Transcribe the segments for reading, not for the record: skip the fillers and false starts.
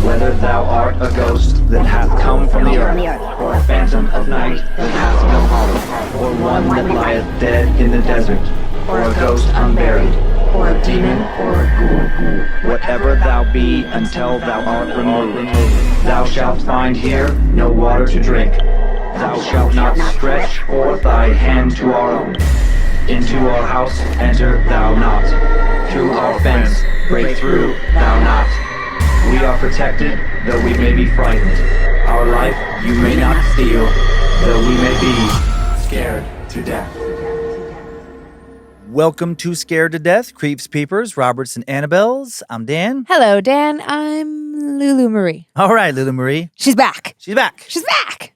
Whether thou art a ghost that hath come from the earth, or a phantom of night that hath no home, or one that lieth dead in the desert, or a ghost unburied, or a demon, or a ghoul, whatever thou be until thou art removed, thou shalt find here no water to drink. Thou shalt not stretch forth thy hand to our own. Into our house enter thou not. Through our fence break through thou not. We are protected, though we may be frightened. Our life you may not steal, though we may be scared to death. Welcome to Scared to Death, Creeps, Peepers, Roberts, and Annabelles. I'm Dan. Hello, Dan. I'm Lulu Marie. All right, Lulu Marie. She's back. She's back. She's back.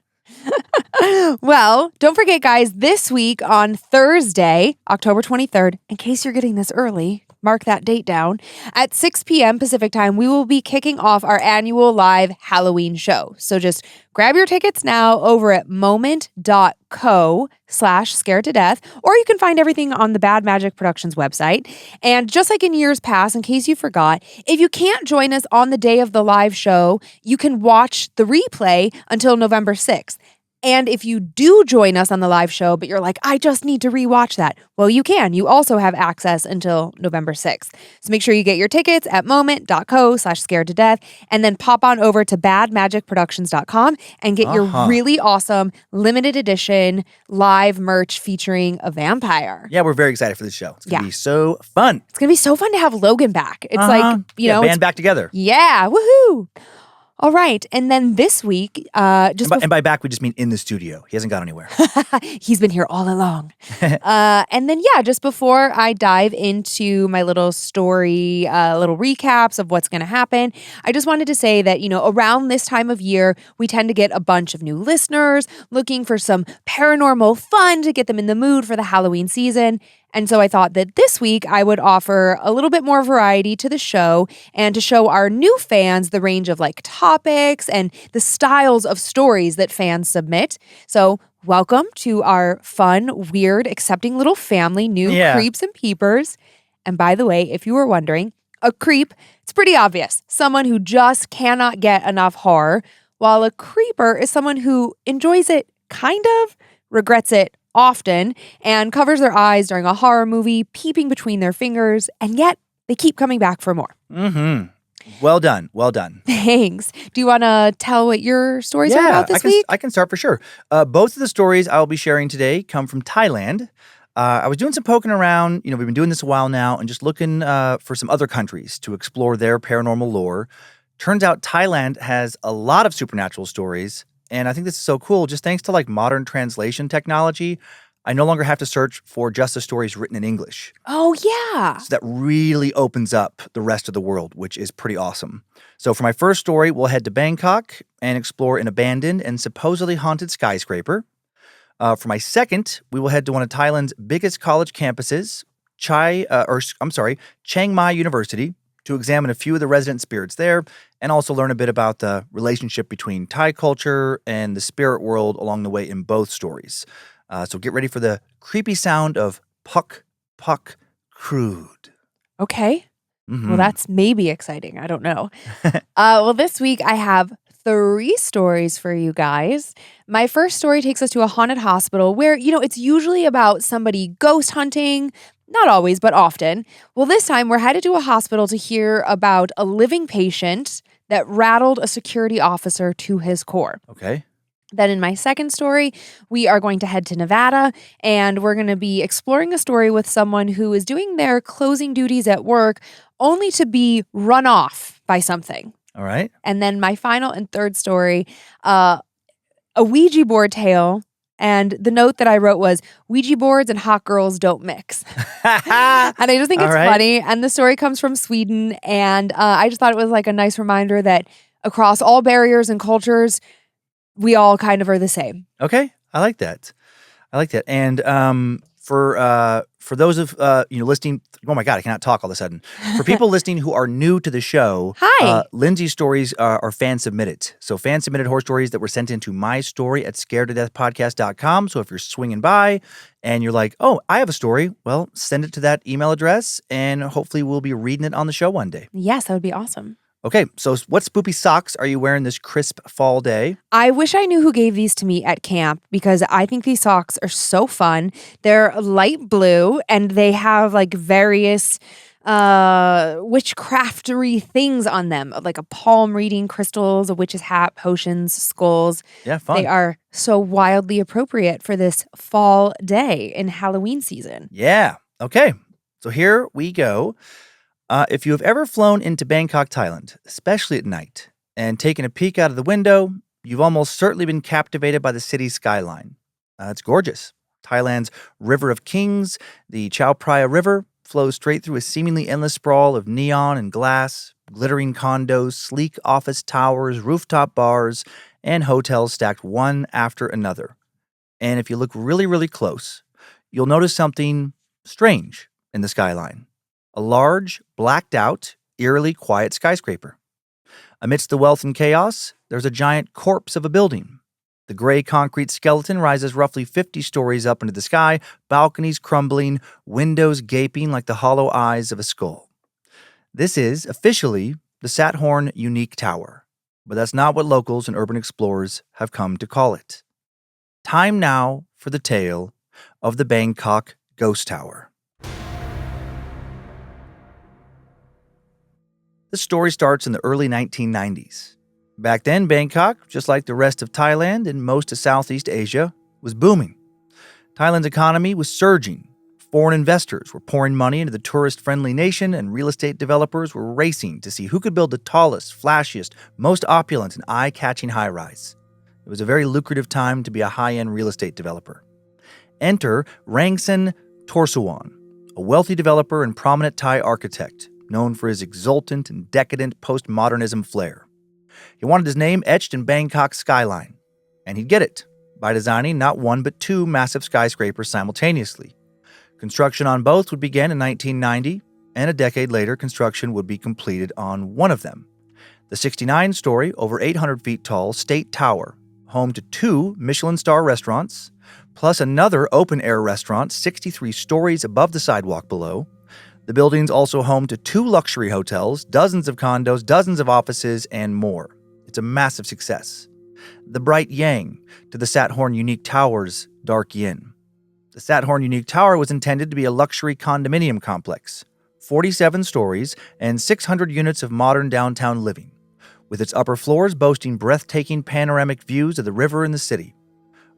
Well, don't forget, guys, this week on Thursday, October 23rd, in case you're getting this early, mark that date down, at 6 p.m. Pacific time, we will be kicking off our annual live Halloween show. So just grab your tickets now over at moment.co/scared-to-death, or you can find everything on the Bad Magic Productions website. And just like in years past, in case you forgot, if you can't join us on the day of the live show, you can watch the replay until November 6th. And if you do join us on the live show, but you're like, I just need to rewatch that, well, you can. You also have access until November 6th. So make sure you get your tickets at moment.co/scared-to-death and then pop on over to badmagicproductions.com and get your really awesome limited edition live merch featuring a vampire. Yeah, we're very excited for this show. It's going to be so fun. It's going to be so fun to have Logan back. It's like, you know. Band back together. Yeah, woohoo. All right. And then this week, and by back, we just mean in the studio. He hasn't gone anywhere. He's been here all along. And then, just before I dive into my little story, little recaps of what's going to happen, I just wanted to say that, around this time of year, we tend to get a bunch of new listeners looking for some paranormal fun to get them in the mood for the Halloween season. And so I thought that this week I would offer a little bit more variety to the show and to show our new fans the range of topics and the styles of stories that fans submit. So welcome to our fun, weird, accepting little family, new creeps and peepers. And by the way, if you were wondering, a creep, it's pretty obvious. Someone who just cannot get enough horror, while a creeper is someone who enjoys it kind of, regrets it often, and covers their eyes during a horror movie, peeping between their fingers, and yet they keep coming back for more. Mm-hmm. Well done. Well done. Thanks. Do you want to tell what your stories are about this week? I can start for sure. Both of the stories I'll be sharing today come from Thailand. I was doing some poking around. We've been doing this a while now and just looking for some other countries to explore their paranormal lore. Turns out Thailand has a lot of supernatural stories. And I think this is so cool. Just thanks to modern translation technology, I no longer have to search for just the stories written in English. Oh, yeah. So that really opens up the rest of the world, which is pretty awesome. So for my first story, we'll head to Bangkok and explore an abandoned and supposedly haunted skyscraper. For my second, we will head to one of Thailand's biggest college campuses, Chiang Mai University, to examine a few of the resident spirits there and also learn a bit about the relationship between Thai culture and the spirit world along the way in both stories. So get ready for the creepy sound of puck, puck, crude. Okay. Mm-hmm. Well, that's maybe exciting. I don't know. Well, this week I have 3 stories for you guys. My first story takes us to a haunted hospital where, it's usually about somebody ghost hunting. Not always, but often. Well, this time we're headed to a hospital to hear about a living patient that rattled a security officer to his core. Okay. Then in my second story, we are going to head to Nevada, and we're going to be exploring a story with someone who is doing their closing duties at work only to be run off by something. All right. And then my final and third story, a Ouija board tale. And the note that I wrote was, Ouija boards and hot girls don't mix. And I just think it's funny. And the story comes from Sweden. And I just thought it was a nice reminder that across all barriers and cultures, we all kind of are the same. Okay. I like that. And for those of listening, oh my God, I cannot talk all of a sudden. For people listening who are new to the show, hi. Lynze's stories are fan submitted. So fan submitted horror stories that were sent into mystory@scaredtodeathpodcast.com. So if you're swinging by and you're like, oh, I have a story, well, send it to that email address and hopefully we'll be reading it on the show one day. Yes, that would be awesome. Okay, so what spoopy socks are you wearing this crisp fall day? I wish I knew who gave these to me at camp because I think these socks are so fun. They're light blue and they have like various witchcraftery things on them, like a palm reading, crystals, a witch's hat, potions, skulls. Yeah, They fun. are so wildly appropriate for this fall day in Halloween season. Yeah. Okay. So here we go. If you have ever flown into Bangkok, Thailand, especially at night, and taken a peek out of the window, you've almost certainly been captivated by the city's skyline. It's gorgeous. Thailand's River of Kings, the Chao Phraya River, flows straight through a seemingly endless sprawl of neon and glass, glittering condos, sleek office towers, rooftop bars, and hotels stacked one after another. And if you look really, really close, you'll notice something strange in the skyline. A large, blacked out, eerily quiet skyscraper. Amidst the wealth and chaos, there's a giant corpse of a building. The gray concrete skeleton rises roughly 50 stories up into the sky, balconies crumbling, windows gaping like the hollow eyes of a skull. This is, officially, the Sathorn Unique Tower, but that's not what locals and urban explorers have come to call it. Time now for the tale of the Bangkok Ghost Tower. The story starts in the early 1990s. Back then, Bangkok, just like the rest of Thailand and most of Southeast Asia, was booming. Thailand's economy was surging. Foreign investors were pouring money into the tourist-friendly nation, and real estate developers were racing to see who could build the tallest, flashiest, most opulent, and eye-catching high-rise. It was a very lucrative time to be a high-end real estate developer. Enter Rangsen Torsuwan, a wealthy developer and prominent Thai architect, known for his exultant and decadent postmodernism flair. He wanted his name etched in Bangkok's skyline, and he'd get it by designing not one but two massive skyscrapers simultaneously. Construction on both would begin in 1990, and a decade later, construction would be completed on one of them. The 69-story, over 800 feet tall State Tower, home to two Michelin star restaurants, plus another open-air restaurant 63 stories above the sidewalk below. The building's also home to two luxury hotels, dozens of condos, dozens of offices, and more. It's a massive success. The bright yang to the Sathorn Unique Tower's dark yin. The Sathorn Unique Tower was intended to be a luxury condominium complex, 47 stories and 600 units of modern downtown living, with its upper floors boasting breathtaking panoramic views of the river and the city.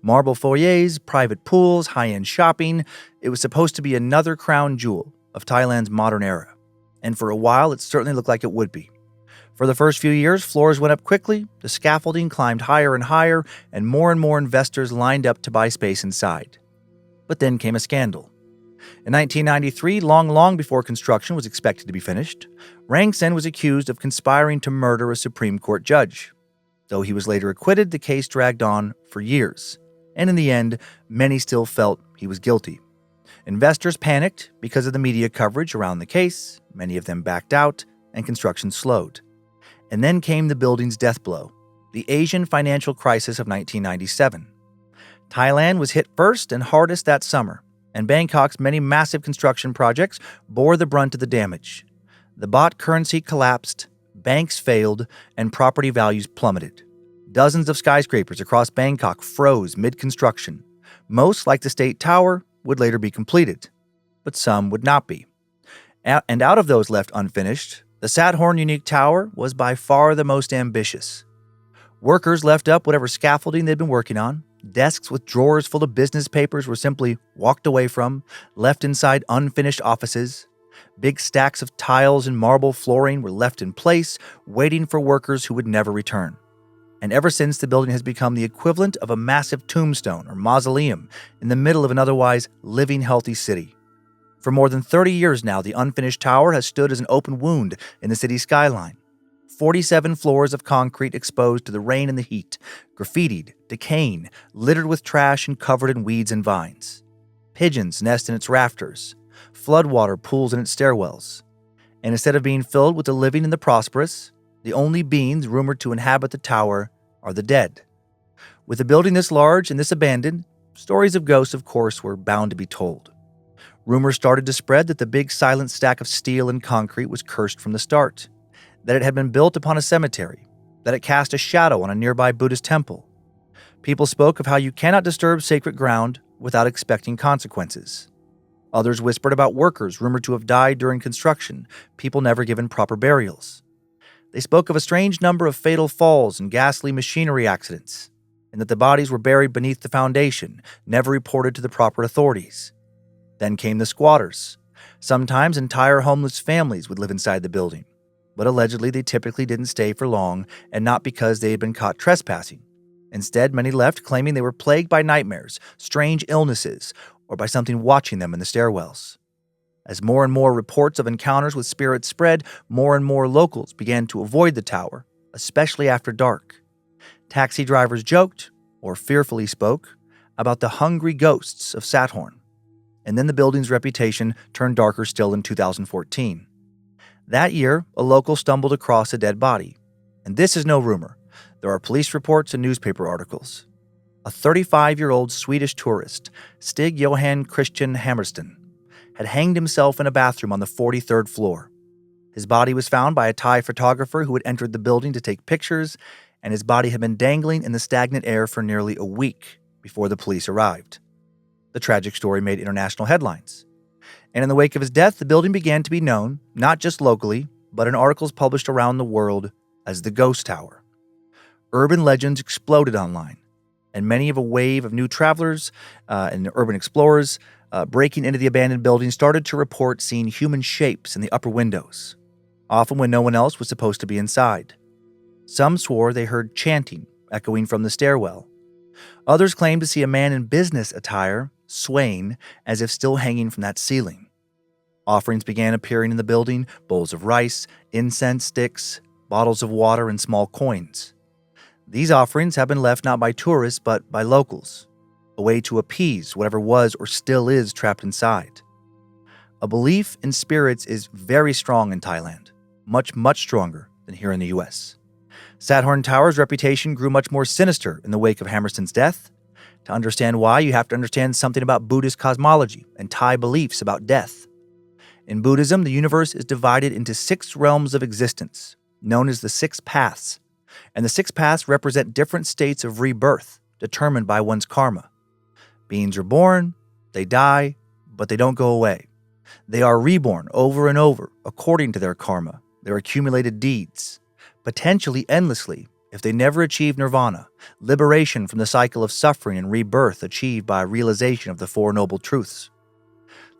Marble foyers, private pools, high-end shopping. It was supposed to be another crown jewel of Thailand's modern era. And for a while, it certainly looked like it would be. For the first few years, floors went up quickly, the scaffolding climbed higher and higher, and more investors lined up to buy space inside. But then came a scandal. In 1993, long before construction was expected to be finished, Rangsen was accused of conspiring to murder a Supreme Court judge. Though he was later acquitted, the case dragged on for years. And in the end, many still felt he was guilty. Investors panicked because of the media coverage around the case, many of them backed out, and construction slowed. And then came the building's death blow, the Asian financial crisis of 1997. Thailand was hit first and hardest that summer, and Bangkok's many massive construction projects bore the brunt of the damage. The baht currency collapsed, banks failed, and property values plummeted. Dozens of skyscrapers across Bangkok froze mid-construction. Most, like the State Tower, would later be completed, but some would not be. And out of those left unfinished, the Sathorn Unique Tower was by far the most ambitious. Workers left up whatever scaffolding they'd been working on. Desks with drawers full of business papers were simply walked away from, left inside unfinished offices. Big stacks of tiles and marble flooring were left in place, waiting for workers who would never return. And ever since, the building has become the equivalent of a massive tombstone or mausoleum in the middle of an otherwise living, healthy city. For more than 30 years now, the unfinished tower has stood as an open wound in the city's skyline. 47 floors of concrete exposed to the rain and the heat, graffitied, decaying, littered with trash and covered in weeds and vines. Pigeons nest in its rafters. Floodwater pools in its stairwells. And instead of being filled with the living and the prosperous, the only beings rumored to inhabit the tower are the dead. With a building this large and this abandoned, stories of ghosts, of course, were bound to be told. Rumors started to spread that the big silent stack of steel and concrete was cursed from the start. that it had been built upon a cemetery, that it cast a shadow on a nearby Buddhist temple. People spoke of how you cannot disturb sacred ground without expecting consequences. Others whispered about workers rumored to have died during construction, people never given proper burials. They spoke of a strange number of fatal falls and ghastly machinery accidents, and that the bodies were buried beneath the foundation, never reported to the proper authorities. Then came the squatters. Sometimes entire homeless families would live inside the building, but allegedly they typically didn't stay for long, and not because they had been caught trespassing. Instead, many left claiming they were plagued by nightmares, strange illnesses, or by something watching them in the stairwells. As more and more reports of encounters with spirits spread, more and more locals began to avoid the tower, especially after dark. Taxi drivers joked, or fearfully spoke, about the hungry ghosts of Sathorn. And then the building's reputation turned darker still in 2014. That year, a local stumbled across a dead body. And this is no rumor. There are police reports and newspaper articles. A 35-year-old Swedish tourist, Stig Johan Christian Hammersten, had hanged himself in a bathroom on the 43rd floor. His body was found by a Thai photographer who had entered the building to take pictures, and his body had been dangling in the stagnant air for nearly a week before the police arrived. The tragic story made international headlines. And in the wake of his death, the building began to be known, not just locally, but in articles published around the world, as the Ghost Tower. Urban legends exploded online, and many of a wave of new travelers and urban explorers breaking into the abandoned building started to report seeing human shapes in the upper windows, often when no one else was supposed to be inside. Some swore they heard chanting echoing from the stairwell. Others claimed to see a man in business attire swaying as if still hanging from that ceiling. Offerings began appearing in the building, bowls of rice, incense sticks, bottles of water, and small coins. These offerings have been left not by tourists but by locals, a way to appease whatever was or still is trapped inside. A belief in spirits is very strong in Thailand, much stronger than here in the U.S. Sathorn Tower's reputation grew much more sinister in the wake of Hammersten's death. To understand why, you have to understand something about Buddhist cosmology and Thai beliefs about death. In Buddhism, the universe is divided into 6 realms of existence, known as the 6 paths, and the 6 paths represent different states of rebirth determined by one's karma. Beings are born, they die, but they don't go away. They are reborn over and over according to their karma, their accumulated deeds, potentially endlessly if they never achieve nirvana, liberation from the cycle of suffering and rebirth achieved by realization of the 4 noble truths.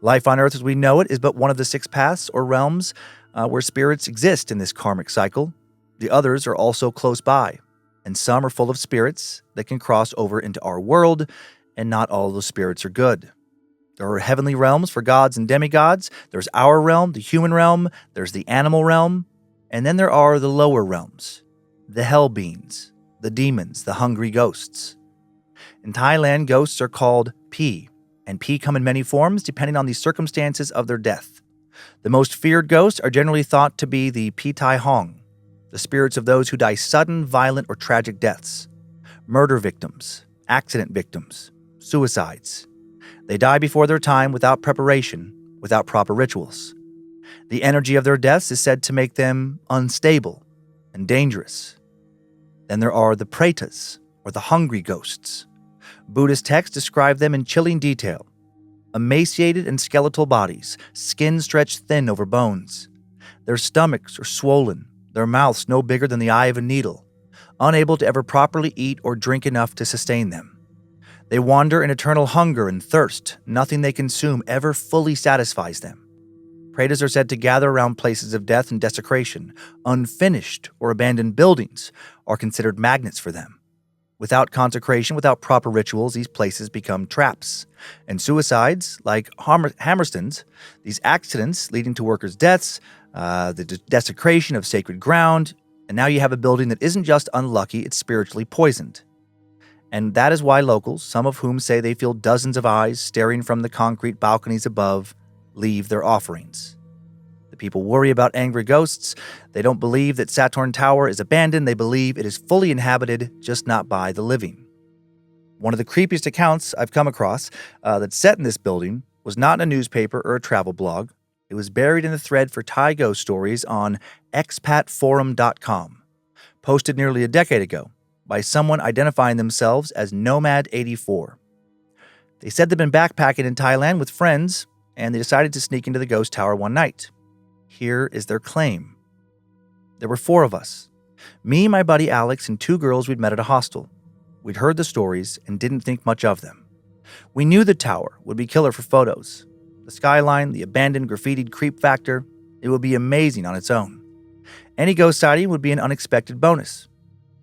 Life on earth as we know it is but one of the 6 paths or realms where spirits exist in this karmic cycle. The others are also close by, and some are full of spirits that can cross over into our world, and not all of those spirits are good. There are heavenly realms for gods and demigods. There's our realm, the human realm. There's the animal realm. And then there are the lower realms, the hell beings, the demons, the hungry ghosts. In Thailand, ghosts are called pi, and pi come in many forms depending on the circumstances of their death. The most feared ghosts are generally thought to be the pi tai hong, the spirits of those who die sudden, violent, or tragic deaths, murder victims, accident victims, suicides. They die before their time without preparation, without proper rituals. The energy of their deaths is said to make them unstable and dangerous. Then there are the pretas, or the hungry ghosts. Buddhist texts describe them in chilling detail. Emaciated and skeletal bodies, skin stretched thin over bones. Their stomachs are swollen, their mouths no bigger than the eye of a needle, unable to ever properly eat or drink enough to sustain them. They wander in eternal hunger and thirst. Nothing they consume ever fully satisfies them. Pretas are said to gather around places of death and desecration. Unfinished or abandoned buildings are considered magnets for them. Without consecration, without proper rituals, these places become traps. And suicides, like Hammersten's, these accidents leading to workers' deaths, the desecration of sacred ground, and now you have a building that isn't just unlucky, it's spiritually poisoned. And that is why locals, some of whom say they feel dozens of eyes staring from the concrete balconies above, leave their offerings. The people worry about angry ghosts. They don't believe that Sathorn Tower is abandoned. They believe it is fully inhabited, just not by the living. One of the creepiest accounts I've come across that's set in this building was not in a newspaper or a travel blog. It was buried in the thread for Thai ghost stories on expatforum.com, posted nearly a decade ago by someone identifying themselves as Nomad84. They said they'd been backpacking in Thailand with friends, and they decided to sneak into the ghost tower one night. Here is their claim. There were 4 of us. Me, my buddy Alex, and 2 girls we'd met at a hostel. We'd heard the stories and didn't think much of them. We knew the tower would be killer for photos. The skyline, the abandoned graffitied creep factor, it would be amazing on its own. Any ghost sighting would be an unexpected bonus.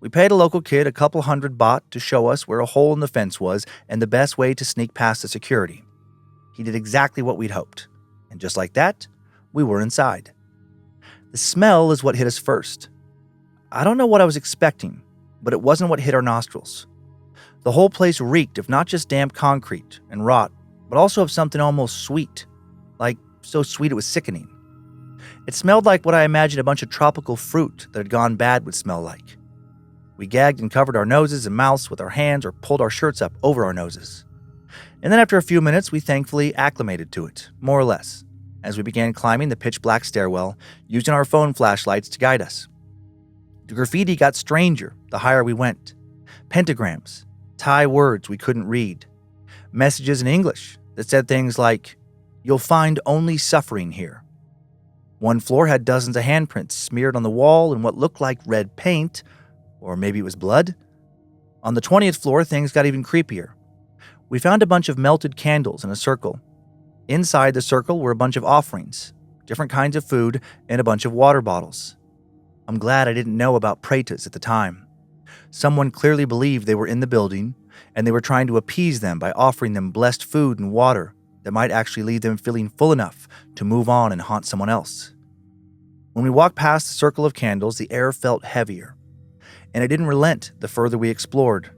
We paid a local kid a couple $100 baht to show us where a hole in the fence was and the best way to sneak past the security. He did exactly what we'd hoped. And just like that, we were inside. The smell is what hit us first. I don't know what I was expecting, but it wasn't what hit our nostrils. The whole place reeked of not just damp concrete and rot, but also of something almost sweet. Like, so sweet it was sickening. It smelled like what I imagined a bunch of tropical fruit that had gone bad would smell like. We gagged and covered our noses and mouths with our hands or pulled our shirts up over our noses. And then after a few minutes, we thankfully acclimated to it, more or less, as we began climbing the pitch-black stairwell, using our phone flashlights to guide us. The graffiti got stranger the higher we went. Pentagrams, Thai words we couldn't read, messages in English that said things like, "You'll find only suffering here." One floor had dozens of handprints smeared on the wall in what looked like red paint, or maybe it was blood. On the 20th floor, things got even creepier. We found a bunch of melted candles in a circle. Inside the circle were a bunch of offerings, different kinds of food, and a bunch of water bottles. I'm glad I didn't know about pretas at the time. Someone clearly believed they were in the building, and they were trying to appease them by offering them blessed food and water that might actually leave them feeling full enough to move on and haunt someone else. When we walked past the circle of candles, the air felt heavier, and it didn't relent the further we explored.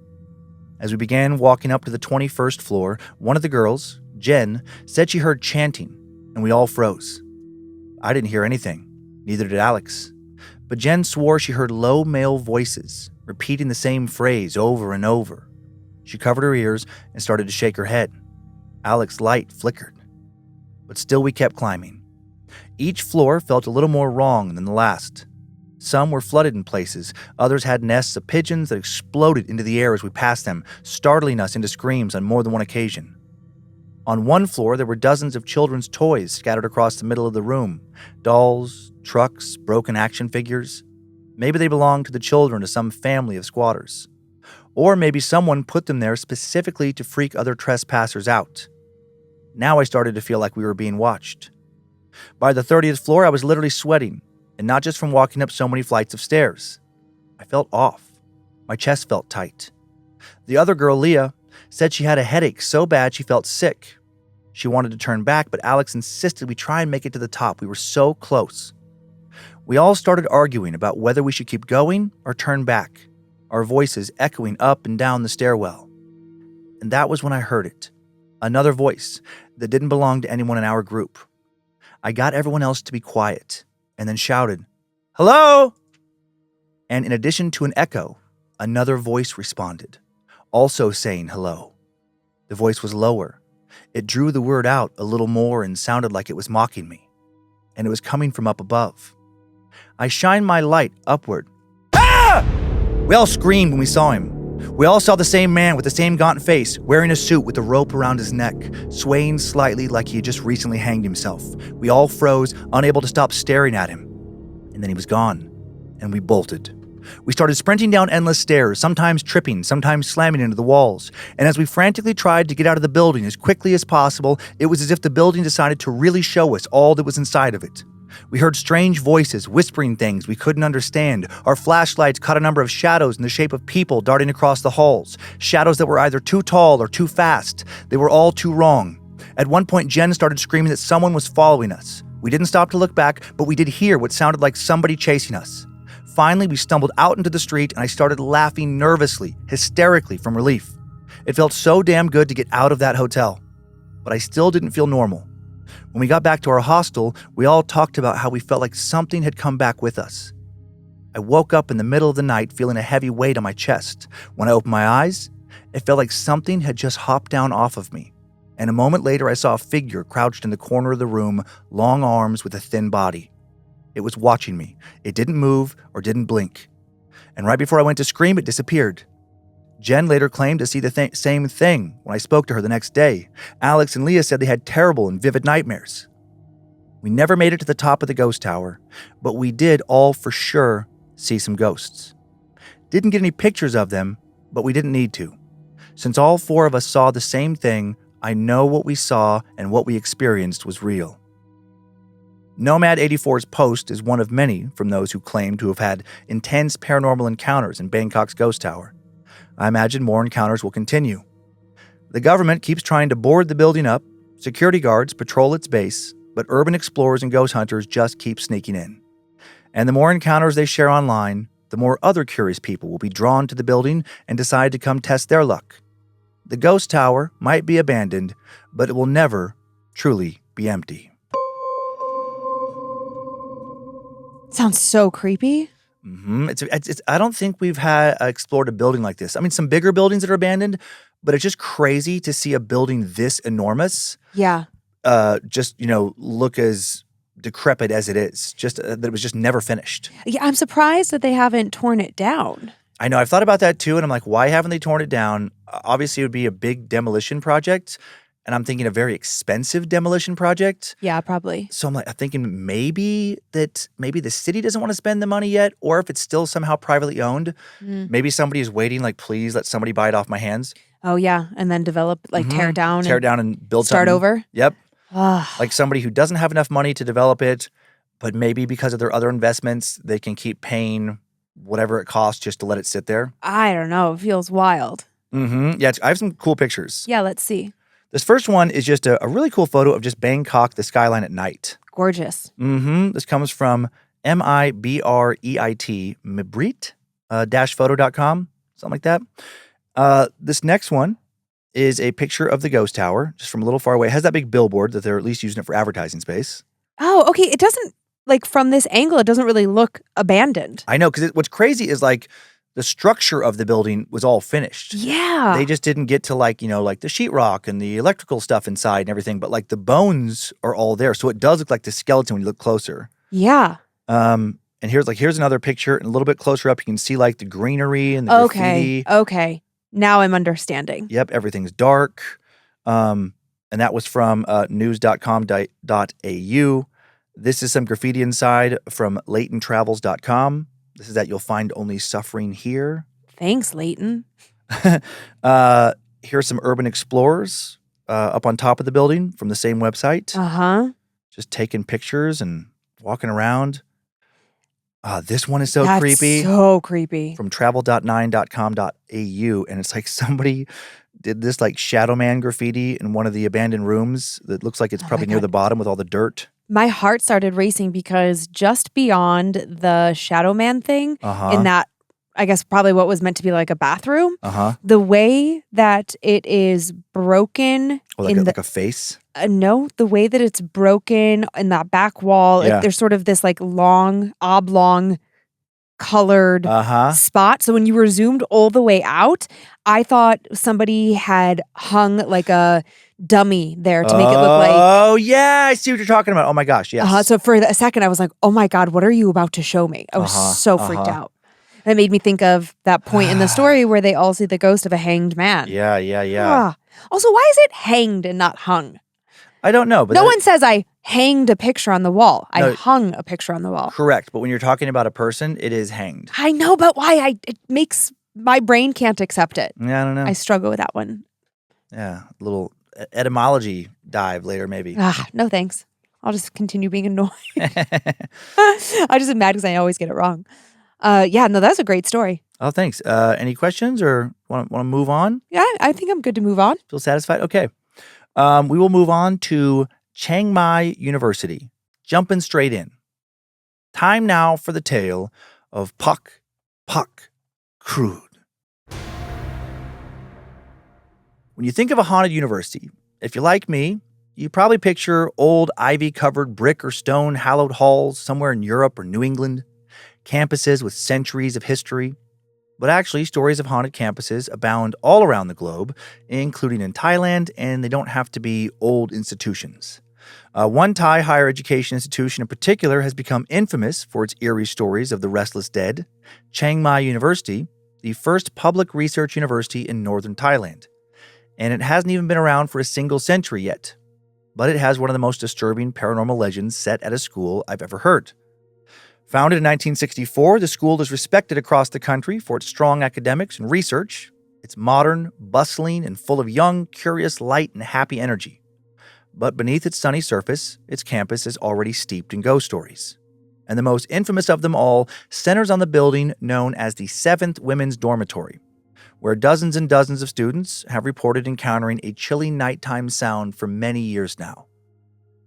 As we began walking up to the 21st floor, one of the girls, Jen, said she heard chanting, and we all froze. I didn't hear anything, neither did Alex. But Jen swore she heard low male voices repeating the same phrase over and over. She covered her ears and started to shake her head. Alex's light flickered. But still we kept climbing. Each floor felt a little more wrong than the last. Some were flooded in places, others had nests of pigeons that exploded into the air as we passed them, startling us into screams on more than one occasion. On one floor, there were dozens of children's toys scattered across the middle of the room. Dolls, trucks, broken action figures. Maybe they belonged to the children of some family of squatters. Or maybe someone put them there specifically to freak other trespassers out. Now I started to feel like we were being watched. By the 30th floor, I was literally sweating, and not just from walking up so many flights of stairs. I felt off. My chest felt tight. The other girl, Leah, said she had a headache so bad she felt sick. She wanted to turn back, but Alex insisted we try and make it to the top. We were so close. We all started arguing about whether we should keep going or turn back, our voices echoing up and down the stairwell. And that was when I heard it. Another voice that didn't belong to anyone in our group. I got everyone else to be quiet and then shouted, "Hello!" And in addition to an echo, another voice responded, also saying hello. The voice was lower. It drew the word out a little more and sounded like it was mocking me. And it was coming from up above. I shined my light upward. Ah! We all screamed when we saw him. We all saw the same man with the same gaunt face, wearing a suit with a rope around his neck, swaying slightly like he had just recently hanged himself. We all froze, unable to stop staring at him. And then he was gone, and we bolted. We started sprinting down endless stairs, sometimes tripping, sometimes slamming into the walls. And as we frantically tried to get out of the building as quickly as possible, it was as if the building decided to really show us all that was inside of it. We heard strange voices whispering things we couldn't understand. Our flashlights caught a number of shadows in the shape of people darting across the halls. Shadows that were either too tall or too fast. They were all too wrong. At one point, Jen started screaming that someone was following us. We didn't stop to look back, but we did hear what sounded like somebody chasing us. Finally, we stumbled out into the street and I started laughing nervously, hysterically from relief. It felt so damn good to get out of that hotel. But I still didn't feel normal. When we got back to our hostel, we all talked about how we felt like something had come back with us. I woke up in the middle of the night feeling a heavy weight on my chest. When I opened my eyes, it felt like something had just hopped down off of me. And a moment later, I saw a figure crouched in the corner of the room, long arms with a thin body. It was watching me. It didn't move or didn't blink. And right before I went to scream, it disappeared. Jen later claimed to see the same thing when I spoke to her the next day. Alex and Leah said they had terrible and vivid nightmares. We never made it to the top of the ghost tower, but we did all for sure see some ghosts. Didn't get any pictures of them, but we didn't need to. Since all four of us saw the same thing, I know what we saw and what we experienced was real. Nomad84's post is one of many from those who claim to have had intense paranormal encounters in Bangkok's ghost tower. I imagine more encounters will continue. The government keeps trying to board the building up, security guards patrol its base, but urban explorers and ghost hunters just keep sneaking in. And the more encounters they share online, the more other curious people will be drawn to the building and decide to come test their luck. The ghost tower might be abandoned, but it will never truly be empty. Sounds so creepy. I don't think we've had explored a building like this. I mean, some bigger buildings that are abandoned, but it's just crazy to see a building this enormous. Yeah. Look as decrepit as it is. Just that it was just never finished. Yeah, I'm surprised that they haven't torn it down. I know. I've thought about that too, and I'm like, why haven't they torn it down? Obviously, it would be a big demolition project, and I'm thinking a very expensive demolition project. Yeah, probably. So I'm thinking maybe the city doesn't want to spend the money yet, or if it's still somehow privately owned, maybe somebody is waiting, like, please let somebody buy it off my hands. Oh yeah, and then develop, like tear it down. And build start something. over. Yep. Like somebody who doesn't have enough money to develop it, but maybe because of their other investments, they can keep paying whatever it costs just to let it sit there. I don't know. It feels wild. Yeah, I have some cool pictures. Yeah, let's see. This first one is just a really cool photo of just Bangkok, the skyline at night. Gorgeous. This comes from MIBREIT, Mibrit, -photo.com, something like that. This next one is a picture of the ghost tower, just from a little far away. It has that big billboard that they're at least using it for advertising space. Oh, okay. It doesn't, like, from this angle, it doesn't really look abandoned. I know, because what's crazy is, like, the structure of the building was all finished. Yeah. They just didn't get to, like, the sheetrock and the electrical stuff inside and everything, but, like, the bones are all there. So it does look like the skeleton when you look closer. Yeah. And here's another picture, and a little bit closer up, you can see, like, the greenery and the graffiti. Okay. Now I'm understanding. Yep, everything's dark. And that was from news.com.au. This is some graffiti inside from LaytonTravels.com. This is that you'll find only suffering here. Thanks, Leighton. Here's some urban explorers up on top of the building from the same website. Uh-huh. Just taking pictures and walking around. This one is so That's creepy. So creepy. From travel.9.com.au. And it's like somebody did this, like, Shadow Man graffiti in one of the abandoned rooms that looks like it's probably near the bottom with all the dirt. My heart started racing because just beyond the Shadow Man thing, in that, I guess, probably what was meant to be like a bathroom, the way that it is broken. Like a face? No, the way that it's broken in that back wall, there's sort of this, like, long, oblong colored spot. So when you were zoomed all the way out, I thought somebody had hung, like, a dummy there to make it look like. Oh, yeah. I see what you're talking about. Oh, my gosh. Yes. So for a second, I was like, oh, my God, what are you about to show me? I was so freaked out. And it made me think of that point in the story where they all see the ghost of a hanged man. Yeah. Also, why is it hanged and not hung? I don't know. But no one says I hanged a picture on the wall. No, I hung a picture on the wall. Correct. But when you're talking about a person, it is hanged. I know, but why? It makes my brain can't accept it. Yeah, I don't know. I struggle with that one. Yeah, a little etymology dive later, maybe. No thanks. I'll just continue being annoyed. I just am mad because I always get it wrong. That's a great story. Oh, thanks. Any questions or want to move on? Yeah, I think I'm good to move on. Feel satisfied? Okay. We will move on to Chiang Mai University. Jumping straight in. Time now for the tale of Puck Crude. When you think of a haunted university, if you're like me, you probably picture old ivy-covered brick or stone hallowed halls somewhere in Europe or New England, campuses with centuries of history. But actually, stories of haunted campuses abound all around the globe, including in Thailand, and they don't have to be old institutions. One Thai higher education institution in particular has become infamous for its eerie stories of the restless dead: Chiang Mai University, the first public research university in northern Thailand. And it hasn't even been around for a single century yet. But it has one of the most disturbing paranormal legends set at a school I've ever heard. Founded in 1964, the school is respected across the country for its strong academics and research. It's modern, bustling, and full of young, curious, light, and happy energy. But beneath its sunny surface, its campus is already steeped in ghost stories. And the most infamous of them all centers on the building known as the 7th Women's Dormitory, where dozens and dozens of students have reported encountering a chilling nighttime sound for many years now.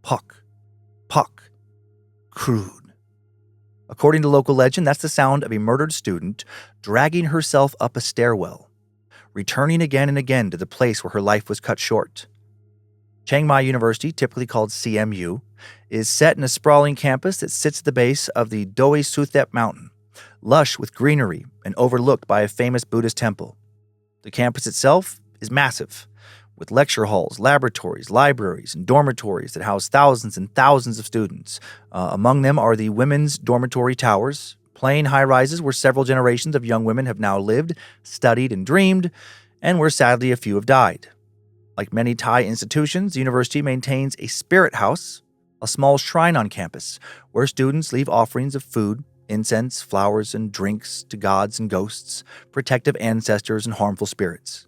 Puck, puck, crude. According to local legend, that's the sound of a murdered student dragging herself up a stairwell, returning again and again to the place where her life was cut short. Chiang Mai University, typically called CMU, is set in a sprawling campus that sits at the base of the Doi Suthep Mountain, lush with greenery and overlooked by a famous Buddhist temple. The campus itself is massive, with lecture halls, laboratories, libraries, and dormitories that house thousands and thousands of students. Among them are the women's dormitory towers, plain high-rises where several generations of young women have now lived, studied, and dreamed, and where sadly a few have died. Like many Thai institutions, the university maintains a spirit house, a small shrine on campus, where students leave offerings of food, incense, flowers, and drinks to gods and ghosts, protective ancestors, and harmful spirits.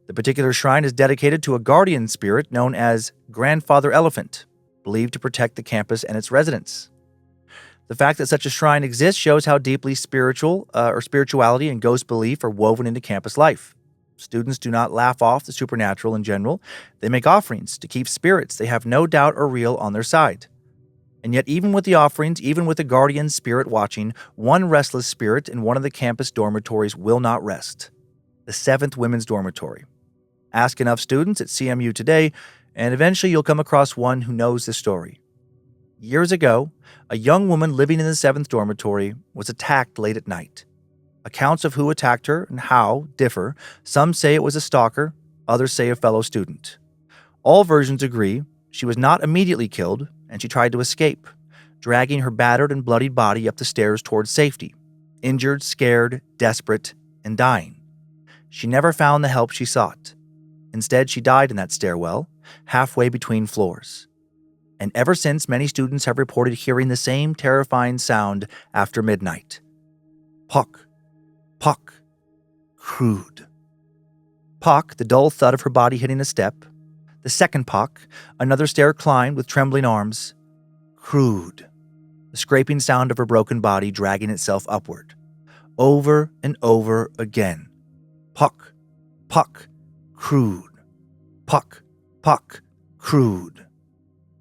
The particular shrine is dedicated to a guardian spirit known as Grandfather Elephant, believed to protect the campus and its residents. The fact that such a shrine exists shows how deeply spirituality and ghost belief are woven into campus life. Students do not laugh off the supernatural in general. They make offerings to keep spirits they have no doubt are real on their side. And yet, even with the offerings, even with the guardian spirit watching, one restless spirit in one of the campus dormitories will not rest: the 7th Women's Dormitory. Ask enough students at CMU today, and eventually you'll come across one who knows the story. Years ago, a young woman living in the 7th dormitory was attacked late at night. Accounts of who attacked her and how differ. Some say it was a stalker, others say a fellow student. All versions agree she was not immediately killed, and she tried to escape, dragging her battered and bloodied body up the stairs towards safety, injured, scared, desperate, and dying. She never found the help she sought. Instead, she died in that stairwell, halfway between floors. And ever since, many students have reported hearing the same terrifying sound after midnight. Puck, puck, crude. Puck, the dull thud of her body hitting a step. The second puck, another stair climbed with trembling arms. Crude, the scraping sound of her broken body dragging itself upward. Over and over again. Puck, puck, crude. Puck, puck, crude.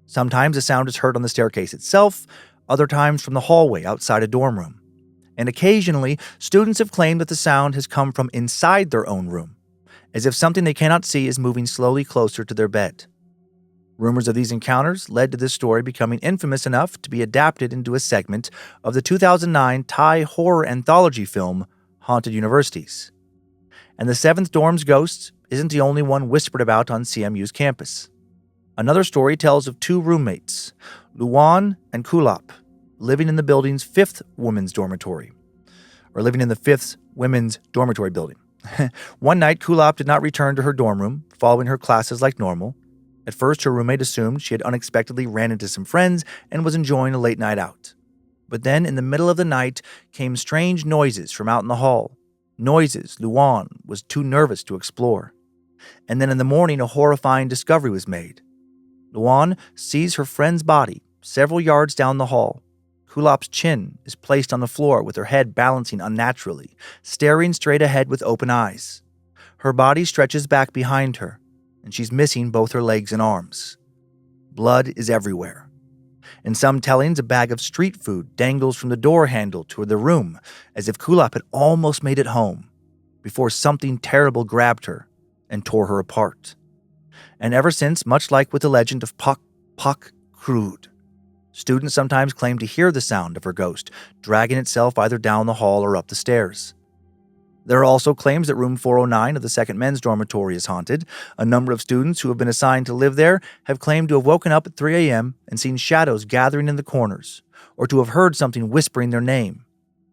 Sometimes the sound is heard on the staircase itself, other times from the hallway outside a dorm room. And occasionally, students have claimed that the sound has come from inside their own room, as if something they cannot see is moving slowly closer to their bed. Rumors of these encounters led to this story becoming infamous enough to be adapted into a segment of the 2009 Thai horror anthology film, Haunted Universities. And the 7th dorm's ghost isn't the only one whispered about on CMU's campus. Another story tells of 2 roommates, Luan and Kulap, living in the building's 5th women's dormitory, or living in the 5th women's dormitory building. One night, Kulap did not return to her dorm room, following her classes like normal. At first, her roommate assumed she had unexpectedly ran into some friends and was enjoying a late night out. But then, in the middle of the night, came strange noises from out in the hall. Noises Luan was too nervous to explore. And then in the morning, a horrifying discovery was made. Luan sees her friend's body several yards down the hall. Kulap's chin is placed on the floor with her head balancing unnaturally, staring straight ahead with open eyes. Her body stretches back behind her, and she's missing both her legs and arms. Blood is everywhere. In some tellings, a bag of street food dangles from the door handle to the room, as if Kulap had almost made it home, before something terrible grabbed her and tore her apart. And ever since, much like with the legend of Puck, puck, crude, students sometimes claim to hear the sound of her ghost dragging itself either down the hall or up the stairs. There are also claims that room 409 of the second men's dormitory is haunted. A number of students who have been assigned to live there have claimed to have woken up at 3 a.m. and seen shadows gathering in the corners, or to have heard something whispering their name.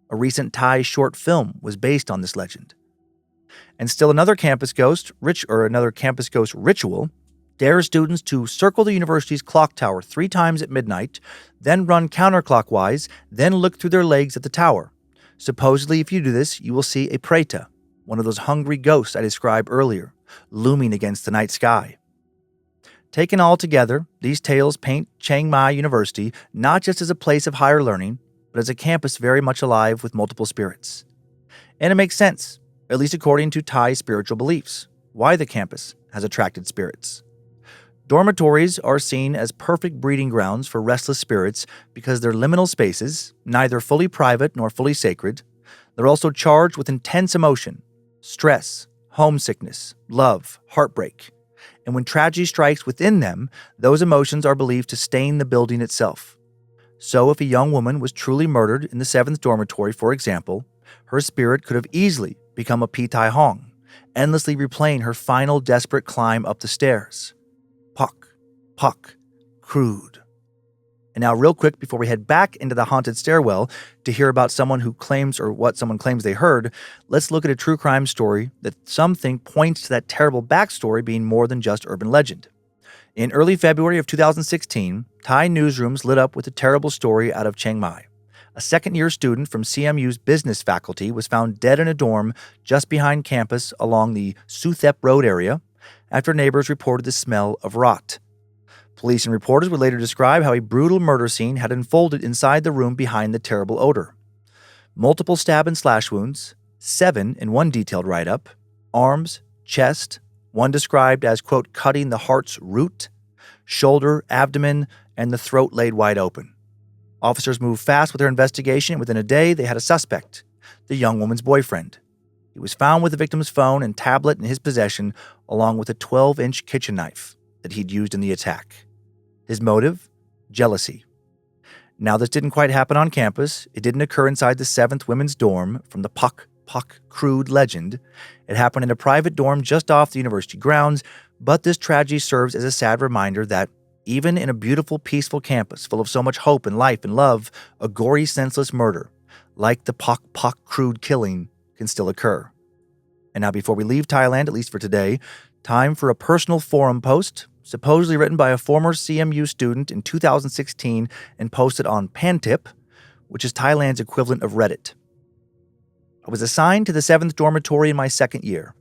A recent Thai short film was based on this legend. And still another campus ghost ritual dares students to circle the university's clock tower 3 times at midnight, then run counterclockwise, then look through their legs at the tower. Supposedly, if you do this, you will see a preta, one of those hungry ghosts I described earlier, looming against the night sky. Taken all together, these tales paint Chiang Mai University not just as a place of higher learning, but as a campus very much alive with multiple spirits. And it makes sense, at least according to Thai spiritual beliefs, why the campus has attracted spirits. Dormitories are seen as perfect breeding grounds for restless spirits because they're liminal spaces, neither fully private nor fully sacred. They're also charged with intense emotion, stress, homesickness, love, heartbreak. And when tragedy strikes within them, those emotions are believed to stain the building itself. So if a young woman was truly murdered in the 7th dormitory, for example, her spirit could have easily become a Pitai Hong, endlessly replaying her final desperate climb up the stairs. Puck, crude. And now real quick before we head back into the haunted stairwell to hear about someone who claims or what someone claims they heard, let's look at a true crime story that some think points to that terrible backstory being more than just urban legend. In early February of 2016, Thai newsrooms lit up with a terrible story out of Chiang Mai. A second-year student from CMU's business faculty was found dead in a dorm just behind campus along the Suthep Road area after neighbors reported the smell of rot. Police and reporters would later describe how a brutal murder scene had unfolded inside the room behind the terrible odor. Multiple stab and slash wounds, 7 in one detailed write-up, arms, chest, one described as, quote, cutting the heart's root, shoulder, abdomen, and the throat laid wide open. Officers moved fast with their investigation, and within a day they had a suspect, the young woman's boyfriend. He was found with the victim's phone and tablet in his possession, along with a 12-inch kitchen knife that he'd used in the attack. His motive? Jealousy. Now, this didn't quite happen on campus. It didn't occur inside the 7th women's dorm from the Puck crude legend. It happened in a private dorm just off the university grounds, but this tragedy serves as a sad reminder that even in a beautiful, peaceful campus full of so much hope and life and love, a gory, senseless murder, like the Puck crude killing, can still occur. And now, before we leave Thailand, at least for today, time for a personal forum post, supposedly written by a former CMU student in 2016 and posted on Pantip, which is Thailand's equivalent of Reddit. I was assigned to the 7th dormitory in my second year.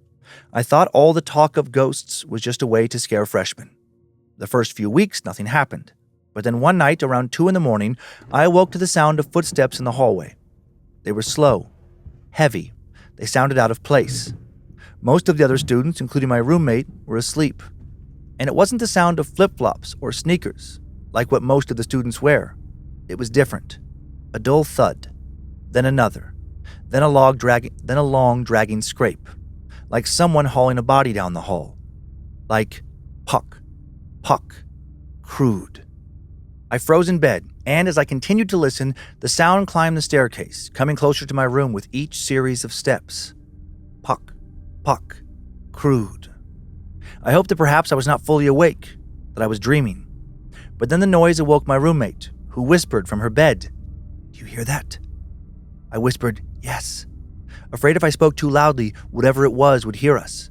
I thought all the talk of ghosts was just a way to scare freshmen. The first few weeks, nothing happened. But then one night, around 2 a.m, I awoke to the sound of footsteps in the hallway. They were slow, heavy. They sounded out of place. Most of the other students, including my roommate, were asleep. And it wasn't the sound of flip-flops or sneakers, like what most of the students wear. It was different. A dull thud, then another, then a long dragging scrape, like someone hauling a body down the hall. Like puck, crude. I froze in bed, and as I continued to listen, the sound climbed the staircase, coming closer to my room with each series of steps. Puck, crude. I hoped that perhaps I was not fully awake, that I was dreaming. But then the noise awoke my roommate, who whispered from her bed, "Do you hear that?" I whispered, "Yes," afraid if I spoke too loudly, whatever it was would hear us.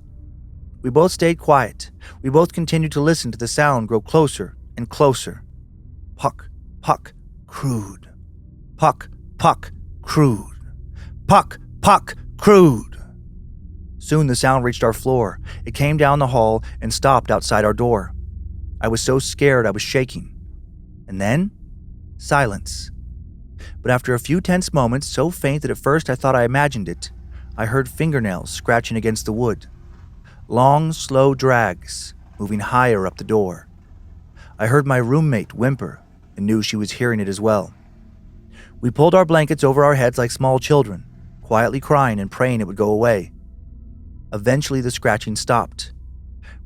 We both stayed quiet. We both continued to listen to the sound grow closer and closer. Puck, crude. Puck, crude. Puck, crude. Soon the sound reached our floor. It came down the hall and stopped outside our door. I was so scared I was shaking. And then, silence. But after a few tense moments, so faint that at first I thought I imagined it, I heard fingernails scratching against the wood. Long, slow drags, moving higher up the door. I heard my roommate whimper and knew she was hearing it as well. We pulled our blankets over our heads like small children, quietly crying and praying it would go away. Eventually the scratching stopped,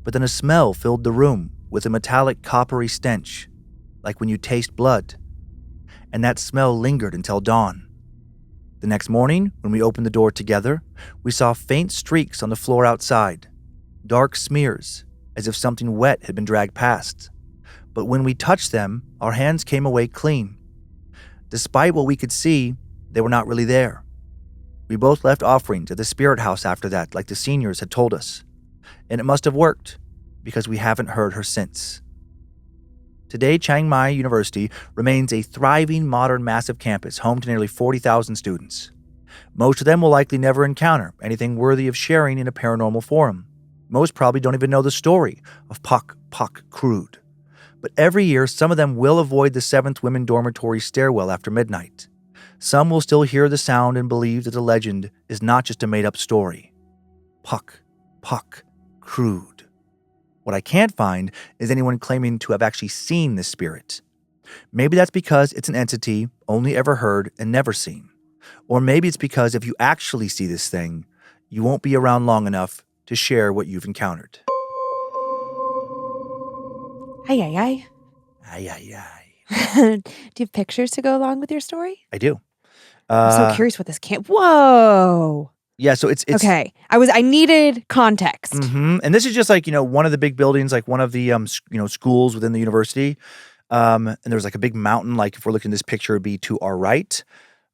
but then a smell filled the room with a metallic coppery stench, like when you taste blood. And that smell lingered until dawn. The next morning, when we opened the door together, we saw faint streaks on the floor outside, dark smears, as if something wet had been dragged past. But when we touched them, our hands came away clean. Despite what we could see, they were not really there. We both left offerings at the spirit house after that, like the seniors had told us. And it must have worked, because we haven't heard her since. Today, Chiang Mai University remains a thriving, modern, massive campus home to nearly 40,000 students. Most of them will likely never encounter anything worthy of sharing in a paranormal forum. Most probably don't even know the story of Pak Pak Crude. But every year, some of them will avoid the 7th women dormitory stairwell after midnight. Some will still hear the sound and believe that the legend is not just a made-up story. Pak Pak Crude. What I can't find is anyone claiming to have actually seen this spirit. Maybe that's because it's an entity only ever heard and never seen. Or maybe it's because if you actually see this thing, you won't be around long enough to share what you've encountered. Ay, ay, ay. Ay, ay, ay. Do you have pictures to go along with your story? I do. I'm so curious what this camp. Whoa. Yeah, so it's okay. I needed context. Mm-hmm. And this is just like, one of the big buildings, like one of the schools within the university. And there's like a big mountain, like if we're looking at this picture, it'd be to our right,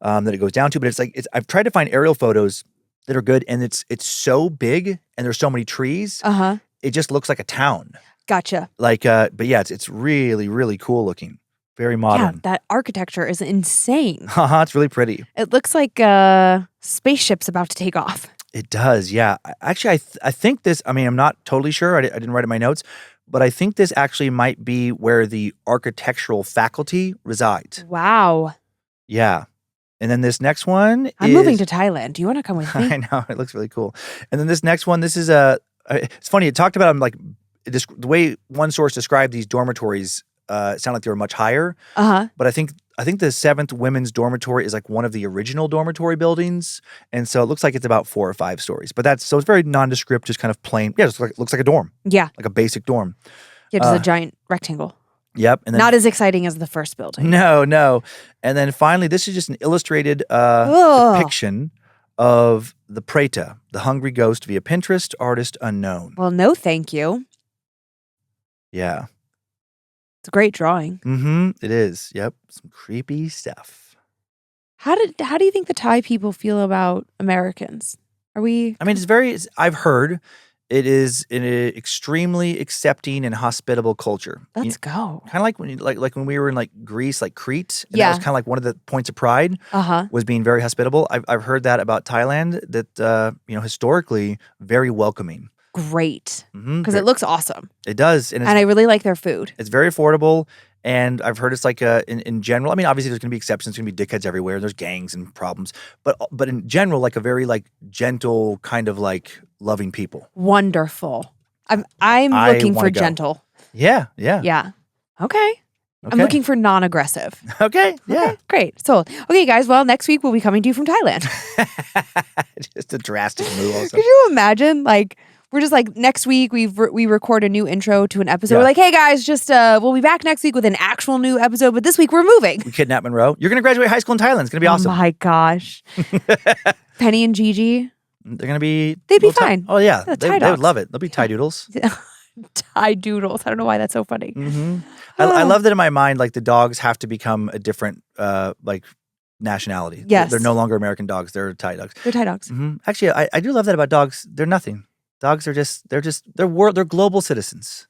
that it goes down to. But I've tried to find aerial photos that are good, and it's so big and there's so many trees. Uh-huh. It just looks like a town. Gotcha. But yeah, it's really, really cool looking. Very modern. Yeah, that architecture is insane. It's really pretty. It looks like a spaceship's about to take off. It does, yeah. Actually, I think this, I'm not totally sure. I didn't write it in my notes, but I think this actually might be where the architectural faculty resides. Wow. Yeah. And then this next one I'm moving to Thailand. Do you want to come with me? I know, it looks really cool. And then this next one, this is it's funny, it talked about the way one source described these dormitories sound like they were much higher. Uh-huh. But I think the 7th women's dormitory is like one of the original dormitory buildings. And so it looks like it's about 4 or 5 stories. But it's very nondescript, just kind of plain. Yeah, it looks like a dorm. Yeah. Like a basic dorm. Yeah, just a giant rectangle. Yep. And then, not as exciting as the first building. No. And then finally, this is just an illustrated depiction of the Preta, the hungry ghost via Pinterest, artist unknown. Well, no thank you. Yeah. It's a great drawing. Mm-hmm. It is. Yep. Some creepy stuff. How do you think the Thai people feel about Americans? I've heard it is an extremely accepting and hospitable culture. Let's go. Kind of like when we were in Greece, like Crete. And yeah. That was kind of like one of the points of pride. Uh-huh. Was being very hospitable. I've heard that about Thailand. That historically very welcoming. Great. Because it looks awesome. It does. And I really like their food. It's very affordable. And I've heard it's like in general, obviously there's going to be exceptions. There's going to be dickheads everywhere. There's gangs and problems. But in general, like a very gentle kind of loving people. Wonderful. I'm looking for gentle. Yeah. Yeah. Okay. I'm looking for non-aggressive. Okay. Yeah. Okay, great. Sold. Okay, guys. Well, next week we'll be coming to you from Thailand. Just a drastic move also. Could you imagine we're just next week we record a new intro to an episode. Yeah. We're hey guys, just we'll be back next week with an actual new episode, but this week we're moving. We kidnap Monroe. You're gonna graduate high school in Thailand. It's gonna be awesome. Oh my gosh. Penny and Gigi. They're gonna be. They'd be fine. Oh yeah, they would love it. They'll be Thai doodles. Thai doodles. I don't know why that's so funny. Mm-hmm. I love that in my mind. The dogs have to become a different nationality. Yes, they're no longer American dogs. They're Thai dogs. They're Thai dogs. Mm-hmm. Actually, I do love that about dogs. They're nothing. Dogs are they're global citizens.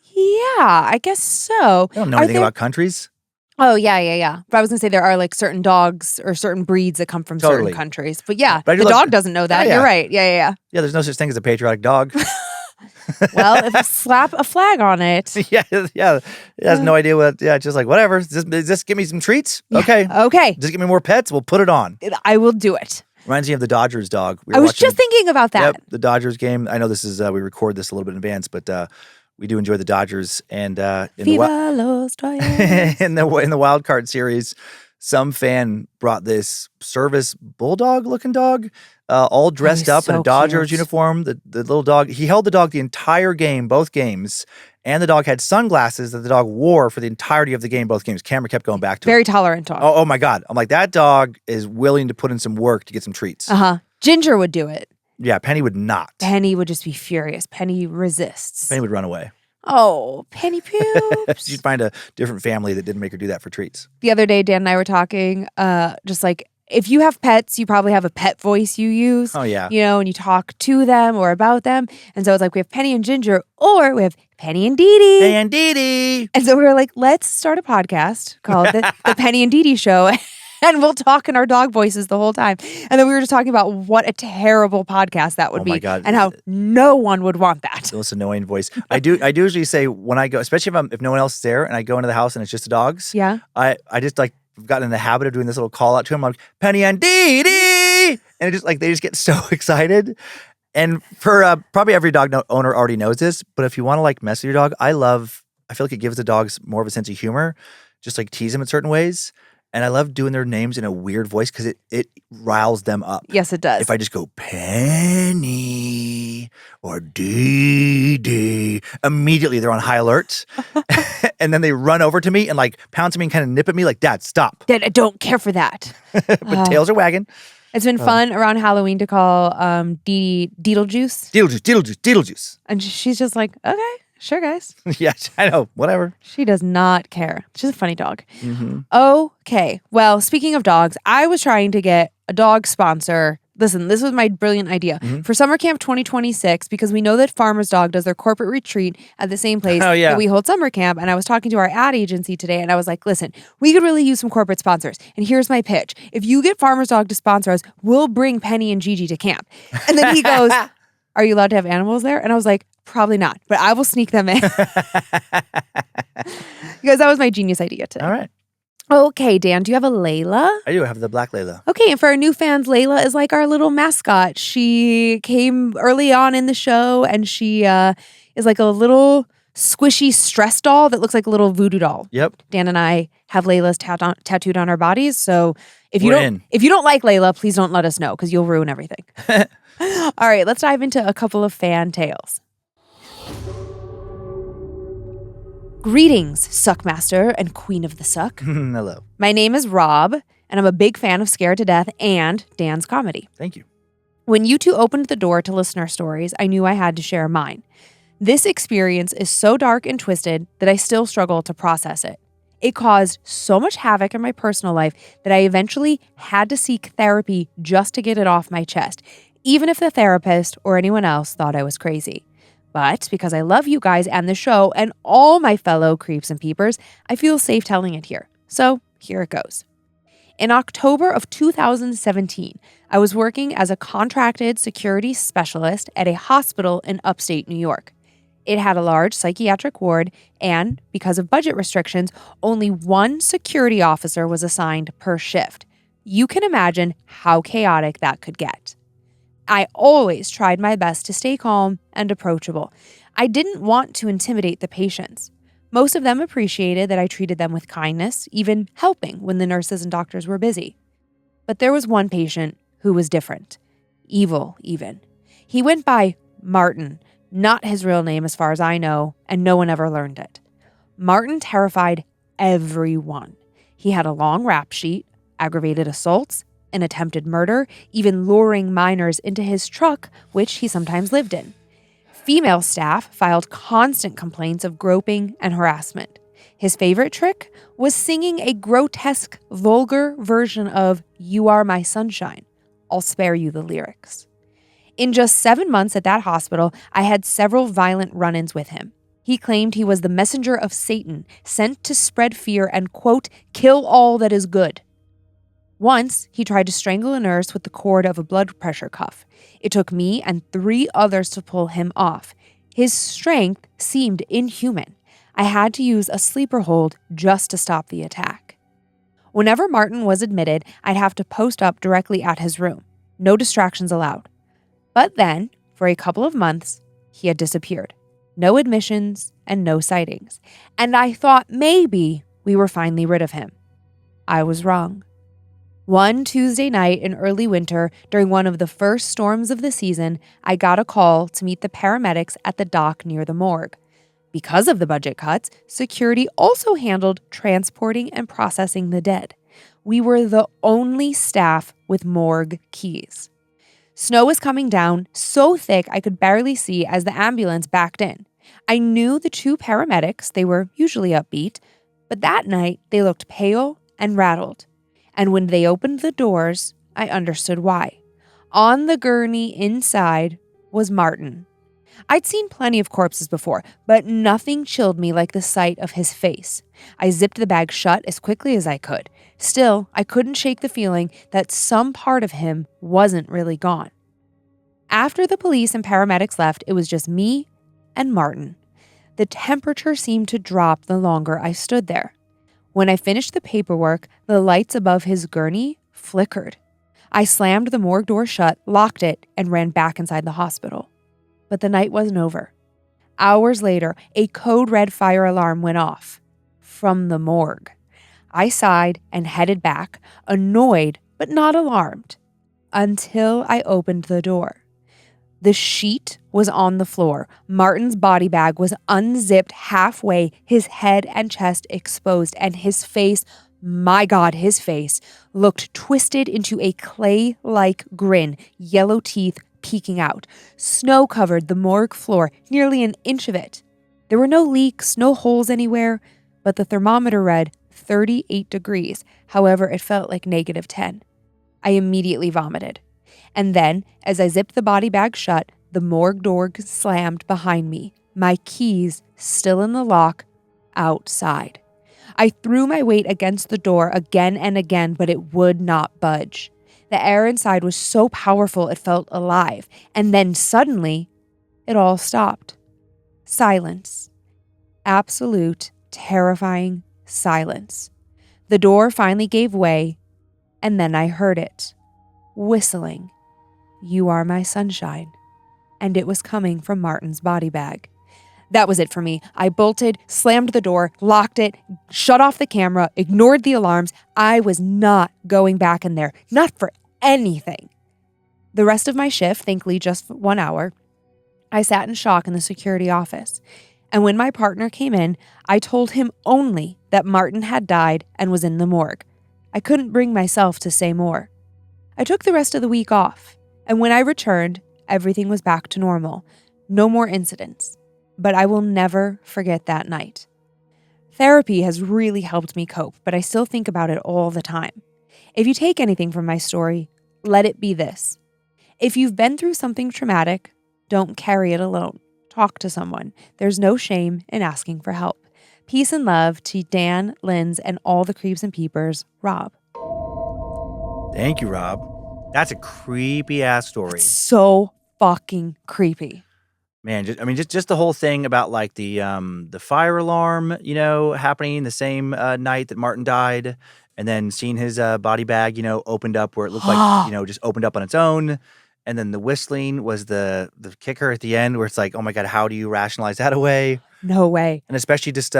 Yeah, I guess so. They don't know anything about countries. Oh, yeah. But I was going to say there are certain dogs or certain breeds that come from certain countries. But yeah, the dog doesn't know that. Yeah. You're right. Yeah. Yeah, there's no such thing as a patriotic dog. Well, if you slap a flag on it. Yeah. It has no idea what, just whatever. Just give me some treats? Yeah. Okay. Just give me more pets? We'll put it on. I will do it. Reminds me of the Dodgers dog. I was just thinking about that. Yep, the Dodgers game. I know this is, we record this a little bit in advance, but we do enjoy the Dodgers. And in the wild card series, some fan brought this service bulldog looking dog, all dressed up in a Dodgers uniform. The little dog, he held the dog the entire game, both games, And the dog had sunglasses that the dog wore for the entirety of the game, both games. Camera kept going back to Very it. tolerant dog. Oh my God. I'm like, that dog is willing to put in some work to get some treats. Ginger would do it. Yeah, Penny would not. Penny would just be furious. Penny resists. Penny would run away. Oh, Penny poops. She'd find a different family that didn't make her do that for treats. The other day, Dan and I were talking, just like, if you have pets, you probably have a pet voice you use. Oh, yeah. You know, and you talk to them or about them. And so it's like we have Penny and Ginger, or we have Penny and Dee Dee. Hey, and Dee Dee. And so we were like, let's start a podcast called the Penny and Dee Dee Show. And we'll talk in our dog voices the whole time. And then we were just talking about what a terrible podcast that would be. My God. And how no one would want that. The most annoying voice. I do usually say when I go, especially if no one else is there and I go into the house and it's just the dogs. Yeah. I just like I've gotten in the habit of doing this little call out to them. I'm like, Penny and Dee Dee. And it just like they just get so excited. And for probably every dog owner already knows this, but if you want to like mess with your dog, I feel like it gives the dogs more of a sense of humor, just like tease them in certain ways. And I love doing their names in a weird voice because it riles them up. Yes, it does. If I just go Penny or Dee Dee, immediately they're on high alert. And then they run over to me and like pounce me and kind of nip at me like, Dad, stop. Dad, I don't care for that. But tails are wagging. It's been fun around Halloween to call Dee Dee Deedlejuice. Deedlejuice. And she's just like, okay, sure, guys. Yeah, I know. Whatever. She does not care. She's a funny dog. Mm-hmm. Okay. Well, speaking of dogs, I was trying to get a dog sponsor. Listen, this was my brilliant idea for Summer Camp 2026 because we know that Farmer's Dog does their corporate retreat at the same place that we hold summer camp. And I was talking to our ad agency today and I was like, listen, we could really use some corporate sponsors. And here's my pitch. If you get Farmer's Dog to sponsor us, we'll bring Penny and Gigi to camp. And then he goes, are you allowed to have animals there? And I was like, probably not, but I will sneak them in. Because that was my genius idea today. All right. Okay, Dan, do you have a Layla? I do have the black Layla. Okay, and for our new fans, Layla is like our little mascot. She came early on in the show, and she is like a little squishy stress doll that looks like a little voodoo doll. Yep. Dan and I have Layla's tattooed on our bodies, so if you We're don't like Layla, please don't let us know because you'll ruin everything. All right, let's dive into a couple of fan tales. Greetings, Suckmaster and Queen of the Suck. Hello. My name is Rob, and I'm a big fan of Scared to Death and Dan's comedy. Thank you. When you two opened the door to listener stories, I knew I had to share mine. This experience is so dark and twisted that I still struggle to process it. It caused so much havoc in my personal life that I eventually had to seek therapy just to get it off my chest, even if the therapist or anyone else thought I was crazy. But because I love you guys and the show and all my fellow creeps and peepers, I feel safe telling it here. So here it goes. In October of 2017, I was working as a contracted security specialist at a hospital in upstate New York. It had a large psychiatric ward, and because of budget restrictions, only one security officer was assigned per shift. You can imagine how chaotic that could get. I always tried my best to stay calm and approachable. I didn't want to intimidate the patients. Most of them appreciated that I treated them with kindness, even helping when the nurses and doctors were busy. But there was one patient who was different. Evil, even. He went by Martin, not his real name as far as I know, and no one ever learned it. Martin terrified everyone. He had a long rap sheet, aggravated assaults, an attempted murder, even luring minors into his truck, which he sometimes lived in. Female staff filed constant complaints of groping and harassment. His favorite trick was singing a grotesque, vulgar version of "You Are My Sunshine." I'll spare you the lyrics. In just 7 months at that hospital, I had several violent run-ins with him. He claimed he was the messenger of Satan, sent to spread fear and, quote, kill all that is good. Once, he tried to strangle a nurse with the cord of a blood pressure cuff. It took me and 3 others to pull him off. His strength seemed inhuman. I had to use a sleeper hold just to stop the attack. Whenever Martin was admitted, I'd have to post up directly at his room. No distractions allowed. But then, for a couple of months, he had disappeared. No admissions and no sightings. And I thought maybe we were finally rid of him. I was wrong. One Tuesday night in early winter, during one of the first storms of the season, I got a call to meet the paramedics at the dock near the morgue. Because of the budget cuts, security also handled transporting and processing the dead. We were the only staff with morgue keys. Snow was coming down so thick I could barely see as the ambulance backed in. I knew the two paramedics, they were usually upbeat, but that night they looked pale and rattled. And when they opened the doors, I understood why. On the gurney inside was Martin. I'd seen plenty of corpses before, but nothing chilled me like the sight of his face. I zipped the bag shut as quickly as I could. Still, I couldn't shake the feeling that some part of him wasn't really gone. After the police and paramedics left, it was just me and Martin. The temperature seemed to drop the longer I stood there. When I finished the paperwork, the lights above his gurney flickered. I slammed the morgue door shut, locked it, and ran back inside the hospital. But the night wasn't over. Hours later, a code red fire alarm went off. From the morgue. I sighed and headed back, annoyed but not alarmed, until I opened the door. The sheet was on the floor. Martin's body bag was unzipped halfway, his head and chest exposed, and his face, my God, his face, looked twisted into a clay-like grin, yellow teeth peeking out. Snow covered the morgue floor, nearly an inch of it. There were no leaks, no holes anywhere, but the thermometer read 38 degrees. However, it felt like -10. I immediately vomited. And then, as I zipped the body bag shut, the morgue door slammed behind me, my keys still in the lock, outside. I threw my weight against the door again and again, but it would not budge. The air inside was so powerful it felt alive. And then suddenly, it all stopped. Silence. Absolute, terrifying silence. The door finally gave way, and then I heard it. Whistling. You are my sunshine. And it was coming from Martin's body bag. That was it for me. I bolted, slammed the door, locked it, shut off the camera, ignored the alarms. I was not going back in there. Not for anything. The rest of my shift, thankfully just 1 hour, I sat in shock in the security office. And when my partner came in, I told him only that Martin had died and was in the morgue. I couldn't bring myself to say more. I took the rest of the week off. And when I returned, everything was back to normal. No more incidents. But I will never forget that night. Therapy has really helped me cope, but I still think about it all the time. If you take anything from my story, let it be this. If you've been through something traumatic, don't carry it alone. Talk to someone. There's no shame in asking for help. Peace and love to Dan, Lynze, and all the creeps and peepers. Rob. Thank you, Rob. That's a creepy ass story. It's so fucking creepy. Man, just the whole thing about like the fire alarm, happening the same night that Martin died, and then seeing his body bag, opened up where it looked like, just opened up on its own, and then the whistling was the kicker at the end, where it's like, oh my God, how do you rationalize that away? No way. And especially just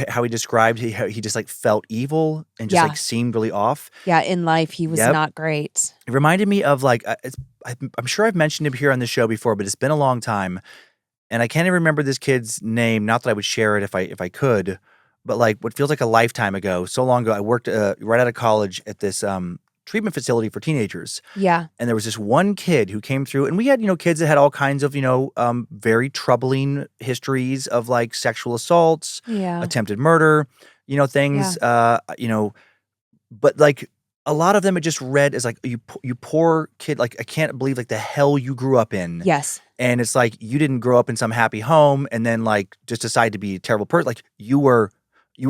how he described how he just like felt evil and just like seemed really off. Yeah, in life he was not great. It reminded me of like I'm sure I've mentioned him here on the show before, but it's been a long time, and I can't even remember this kid's name. Not that I would share it if I could, but like what feels like a lifetime ago, so long ago. I worked right out of college at this treatment facility for teenagers. Yeah, and there was this one kid who came through, and we had kids that had all kinds of very troubling histories of like sexual assaults, attempted murder, things, but like. A lot of them it just read as like you poor kid, like I can't believe like the hell you grew up in. Yes. And it's like you didn't grow up in some happy home and then like just decide to be a terrible person. Like you were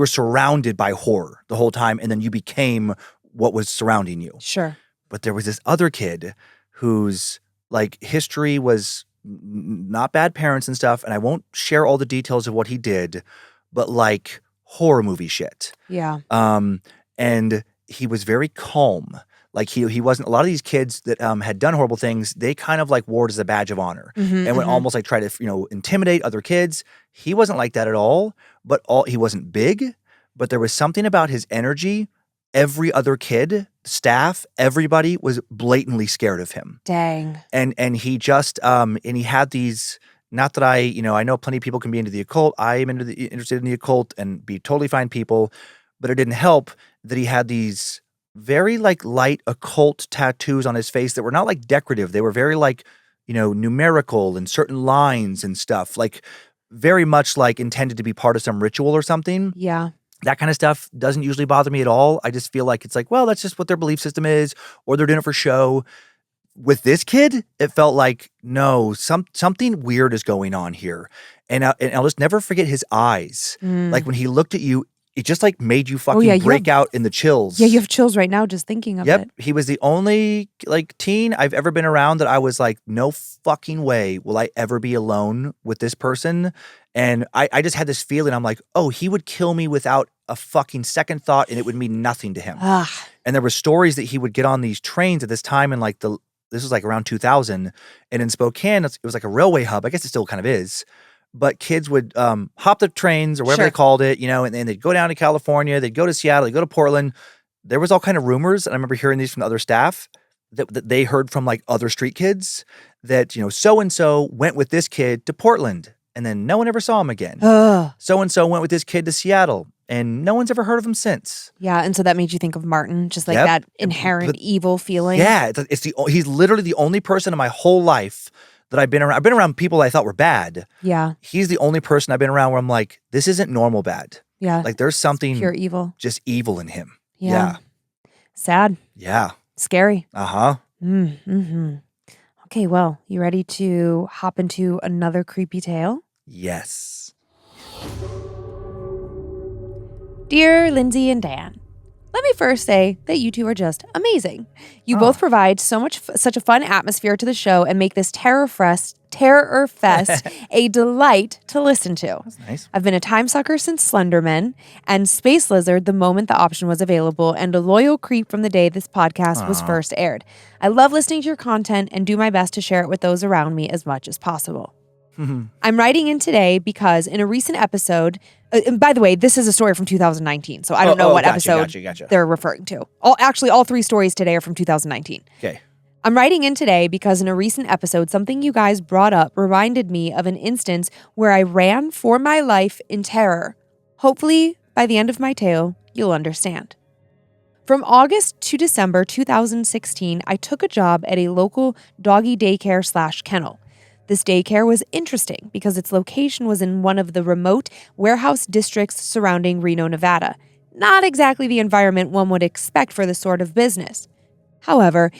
surrounded by horror the whole time, and then you became what was surrounding you. Sure. But there was this other kid whose like history was not bad parents and stuff, and I won't share all the details of what he did, but like horror movie shit. Yeah. And he was very calm. Like he wasn't. A lot of these kids that had done horrible things, they kind of like wore it as a badge of honor, and would almost like try to intimidate other kids. He wasn't like that at all. But he wasn't big. But there was something about his energy. Every other kid, staff, everybody was blatantly scared of him. Dang. And he just and he had these Not that I know plenty of people can be into the occult. I am interested in the occult and be totally fine people, but it didn't help that he had these very like light occult tattoos on his face that were not like decorative. They were very like, numerical and certain lines and stuff, like very much like intended to be part of some ritual or something. Yeah. That kind of stuff doesn't usually bother me at all. I just feel like it's like, well, that's just what their belief system is, or they're doing it for show. With this kid, it felt like, no, something weird is going on here. And I'll just never forget his eyes. Like when he looked at you, it just like made you fucking break out in the chills. Yeah, you have chills right now just thinking of it. He was the only like teen I've ever been around that I was like, no fucking way will I ever be alone with this person. And I just had this feeling, I'm like, oh, he would kill me without a fucking second thought and it would mean nothing to him. And there were stories that he would get on these trains at this time and like this was like around 2000. And in Spokane, it was like a railway hub. I guess it still kind of is. But kids would hop the trains or whatever they called it, and then they'd go down to California, they'd go to Seattle, they'd go to Portland. There was all kind of rumors, and I remember hearing these from the other staff that they heard from like other street kids that, so-and-so went with this kid to Portland, and then no one ever saw him again. So-and-so went with this kid to Seattle, and no one's ever heard of him since. Yeah, and so that made you think of Martin, just like that inherent evil feeling. Yeah, he's literally the only person in my whole life that I've been around. I've been around people I thought were bad. Yeah. He's the only person I've been around where I'm like, this isn't normal bad. Yeah. Like there's something pure evil. Just evil in him. Yeah. Sad. Yeah. Scary. Uh-huh. Mm-hmm. Okay, well, you ready to hop into another creepy tale? Yes. Dear Lynze and Dan, let me first say that you two are just amazing. You both provide such a fun atmosphere to the show and make this Terror Fest a delight to listen to. That's nice. I've been a time sucker since Slenderman and Space Lizard the moment the option was available, and a loyal creep from the day this podcast was first aired. I love listening to your content and do my best to share it with those around me as much as possible. I'm writing in today because in a recent episode, and by the way, this is a story from 2019, so I don't know what episode they're referring to. All three stories today are from 2019. Okay. I'm writing in today because in a recent episode, something you guys brought up reminded me of an instance where I ran for my life in terror. Hopefully, by the end of my tale, you'll understand. From August to December 2016, I took a job at a local doggy daycare/kennel. This daycare was interesting because its location was in one of the remote warehouse districts surrounding Reno, Nevada. Not exactly the environment one would expect for this sort of business. However,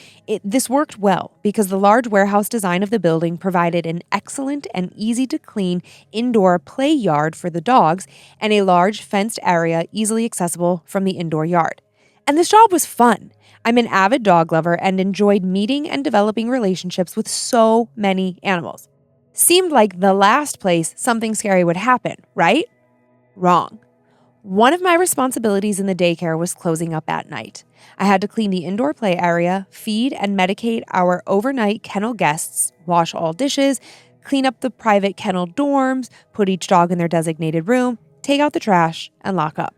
this worked well because the large warehouse design of the building provided an excellent and easy-to-clean indoor play yard for the dogs and a large fenced area easily accessible from the indoor yard. And this job was fun. I'm an avid dog lover and enjoyed meeting and developing relationships with so many animals. Seemed like the last place something scary would happen, right? Wrong. One of my responsibilities in the daycare was closing up at night. I had to clean the indoor play area, feed and medicate our overnight kennel guests, wash all dishes, clean up the private kennel dorms, put each dog in their designated room, take out the trash, and lock up.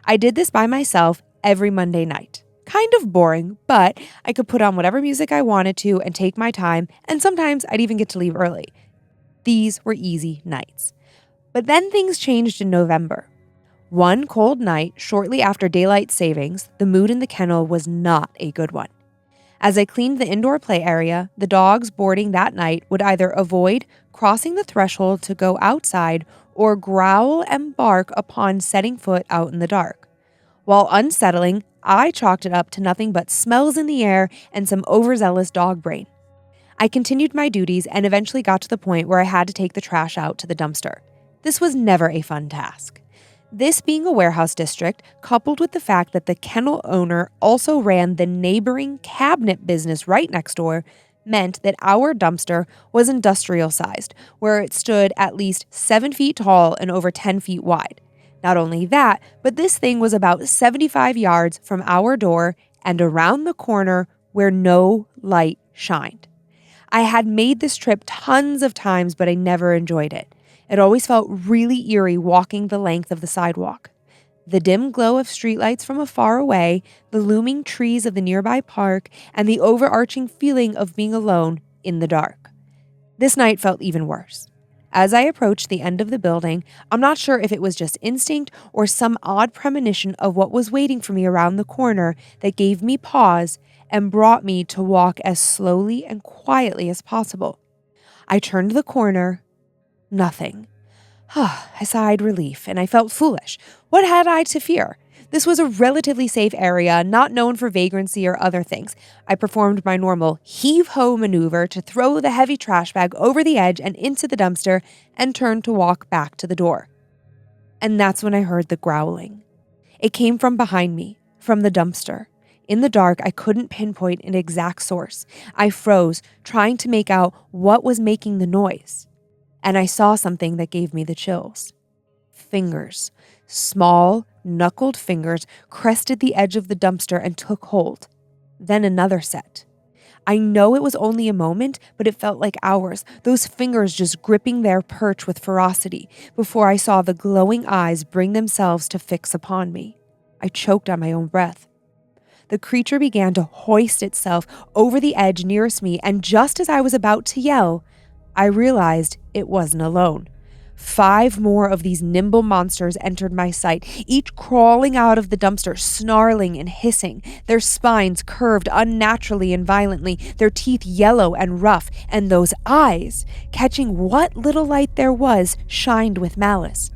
I did this by myself every Monday night. Kind of boring, but I could put on whatever music I wanted to and take my time, and sometimes I'd even get to leave early. These were easy nights. But then things changed in November. One cold night, shortly after daylight savings, the mood in the kennel was not a good one. As I cleaned the indoor play area, the dogs boarding that night would either avoid crossing the threshold to go outside or growl and bark upon setting foot out in the dark. While unsettling, I chalked it up to nothing but smells in the air and some overzealous dog brain. I continued my duties and eventually got to the point where I had to take the trash out to the dumpster. This was never a fun task. This being a warehouse district, coupled with the fact that the kennel owner also ran the neighboring cabinet business right next door, meant that our dumpster was industrial sized, where it stood at least 7 feet tall and over 10 feet wide. Not only that, but this thing was about 75 yards from our door and around the corner where no light shined. I had made this trip tons of times, but I never enjoyed it. It always felt really eerie walking the length of the sidewalk. The dim glow of streetlights from afar away, the looming trees of the nearby park, and the overarching feeling of being alone in the dark. This night felt even worse. As I approached the end of the building, I'm not sure if it was just instinct or some odd premonition of what was waiting for me around the corner that gave me pause and brought me to walk as slowly and quietly as possible. I turned the corner. Nothing. I sighed relief, and I felt foolish. What had I to fear? This was a relatively safe area, not known for vagrancy or other things. I performed my normal heave-ho maneuver to throw the heavy trash bag over the edge and into the dumpster and turned to walk back to the door. And that's when I heard the growling. It came from behind me, from the dumpster. In the dark, I couldn't pinpoint an exact source. I froze, trying to make out what was making the noise. And I saw something that gave me the chills. Fingers. Small, knuckled fingers crested the edge of the dumpster and took hold. Then another set. I know it was only a moment, but it felt like hours, those fingers just gripping their perch with ferocity, before I saw the glowing eyes bring themselves to fix upon me. I choked on my own breath. The creature began to hoist itself over the edge nearest me, and just as I was about to yell, I realized it wasn't alone. 5 more of these nimble monsters entered my sight, each crawling out of the dumpster, snarling and hissing, their spines curved unnaturally and violently, their teeth yellow and rough, and those eyes, catching what little light there was, shined with malice.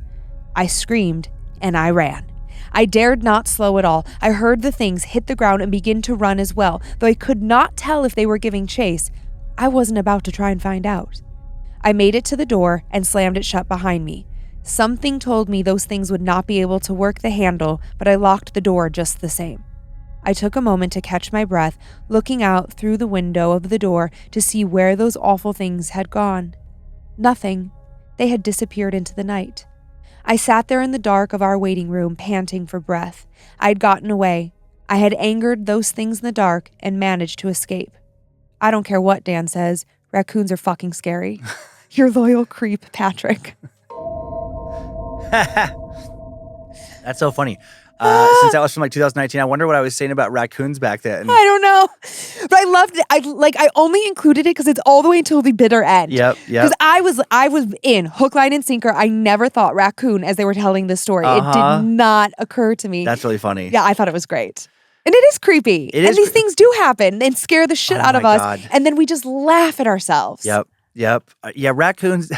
I screamed, and I ran. I dared not slow at all. I heard the things hit the ground and begin to run as well, though I could not tell if they were giving chase. I wasn't about to try and find out. I made it to the door and slammed it shut behind me. Something told me those things would not be able to work the handle, but I locked the door just the same. I took a moment to catch my breath, looking out through the window of the door to see where those awful things had gone. Nothing. They had disappeared into the night. I sat there in the dark of our waiting room, panting for breath. I had gotten away. I had angered those things in the dark and managed to escape. I don't care what Dan says. Raccoons are fucking scary. Your loyal creep, Patrick. That's so funny. Since that was from like 2019, I wonder what I was saying about raccoons back then. I don't know. But I loved it. I only included it because it's all the way until the bitter end. Yep. Because I was in hook, line, and sinker. I never thought raccoon as they were telling this story. It did not occur to me. That's really funny. Yeah, I thought it was great. And it is creepy. These things do happen and scare the shit out of us. God. And then we just laugh at ourselves. Yep. Yeah, raccoons,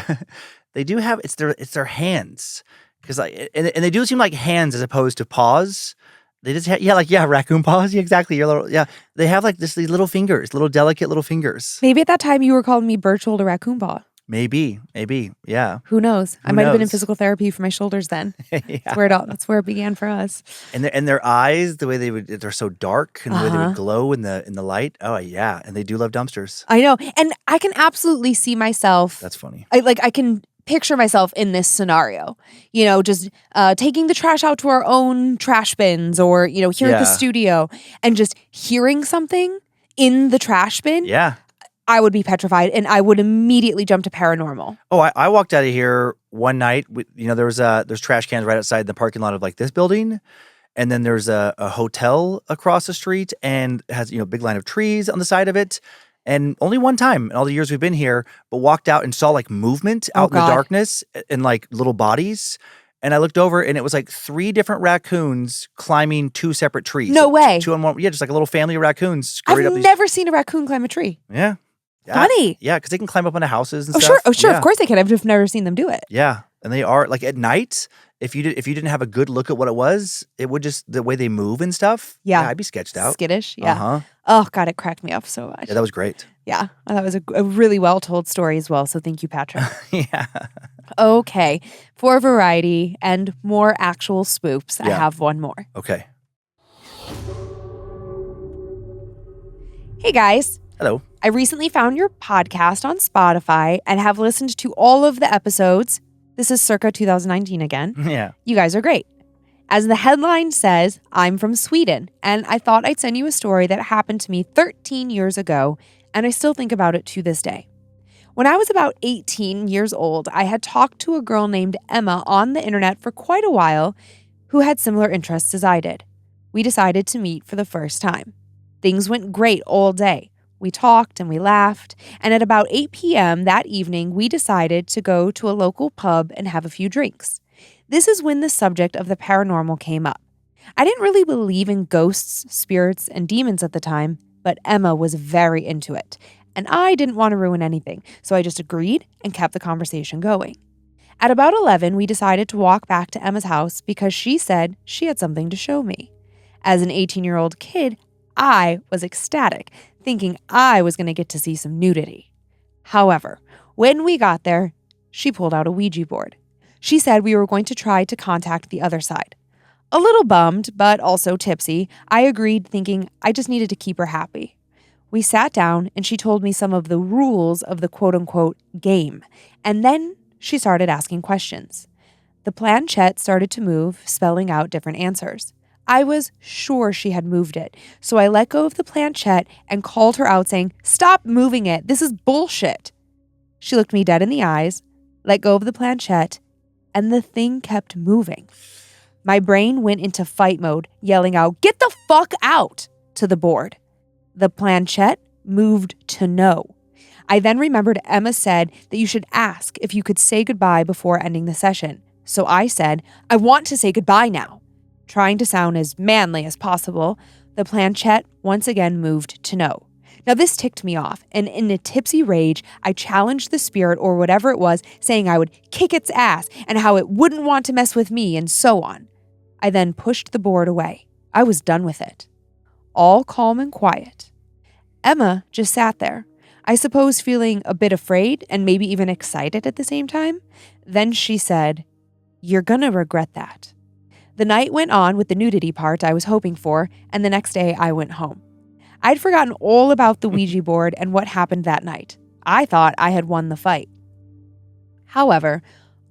they do have, it's their hands. Because and they do seem like hands as opposed to paws. They just have, raccoon paws. Yeah, exactly. They have like these little fingers, little delicate little fingers. Maybe at that time you were calling me bird shoulder raccoon paw. Maybe, yeah. Who knows? I might have been in physical therapy for my shoulders then. Yeah. That's where it began for us. And their eyes, the way they're so dark, and the way they would glow in the light. Oh yeah, and they do love dumpsters. I know, and I can absolutely see myself. That's funny. I can picture myself in this scenario. Just taking the trash out to our own trash bins, or here at the studio, and just hearing something in the trash bin. Yeah. I would be petrified, and I would immediately jump to paranormal. Oh, I walked out of here one night. There's trash cans right outside the parking lot of like this building, and then there's a hotel across the street, and it has big line of trees on the side of it. And only one time in all the years we've been here, but walked out and saw like movement out in the darkness and like little bodies. And I looked over, and it was like 3 different raccoons climbing 2 separate trees. No way. 2 on one. Yeah, just like a little family of raccoons. I've never seen a raccoon climb a tree. Yeah. Funny. Yeah, because they can climb up onto houses and stuff. Sure. Oh, sure. Yeah. Of course they can. I've just never seen them do it. Yeah. And they are, like, at night, if you didn't have a good look at what it was, it would just, the way they move and stuff. Yeah. I'd be sketched out. Skittish. Yeah. Oh, God, it cracked me up so much. Yeah, that was great. Yeah. That was a really well-told story as well, so thank you, Patrick. Yeah. Okay. For variety and more actual spoops, I have one more. Okay. Hey, guys. Hello. I recently found your podcast on Spotify and have listened to all of the episodes. This is circa 2019 again. Yeah. You guys are great. As the headline says, I'm from Sweden, and I thought I'd send you a story that happened to me 13 years ago, and I still think about it to this day. When I was about 18 years old, I had talked to a girl named Emma on the internet for quite a while who had similar interests as I did. We decided to meet for the first time. Things went great all day. We talked and we laughed, and at about 8 p.m. that evening, we decided to go to a local pub and have a few drinks. This is when the subject of the paranormal came up. I didn't really believe in ghosts, spirits, and demons at the time, but Emma was very into it, and I didn't want to ruin anything, so I just agreed and kept the conversation going. At about 11, we decided to walk back to Emma's house because she said she had something to show me. As an 18-year-old kid, I was ecstatic, thinking I was going to get to see some nudity. However, when we got there, she pulled out a Ouija board. She said we were going to try to contact the other side. A little bummed, but also tipsy, I agreed, thinking I just needed to keep her happy. We sat down and she told me some of the rules of the quote-unquote game, and then she started asking questions. The planchette started to move, spelling out different answers. I was sure she had moved it, so I let go of the planchette and called her out saying, "Stop moving it, this is bullshit." She looked me dead in the eyes, let go of the planchette, and the thing kept moving. My brain went into fight mode, yelling out, "Get the fuck out!" to the board. The planchette moved to no. I then remembered Emma said that you should ask if you could say goodbye before ending the session. So I said, "I want to say goodbye now." Trying to sound as manly as possible, the planchette once again moved to no. Now this ticked me off, and in a tipsy rage, I challenged the spirit or whatever it was, saying I would kick its ass and how it wouldn't want to mess with me and so on. I then pushed the board away. I was done with it. All calm and quiet. Emma just sat there, I suppose feeling a bit afraid and maybe even excited at the same time. Then she said, "You're gonna regret that." The night went on with the nudity part I was hoping for, and the next day I went home. I'd forgotten all about the Ouija board and what happened that night. I thought I had won the fight. However,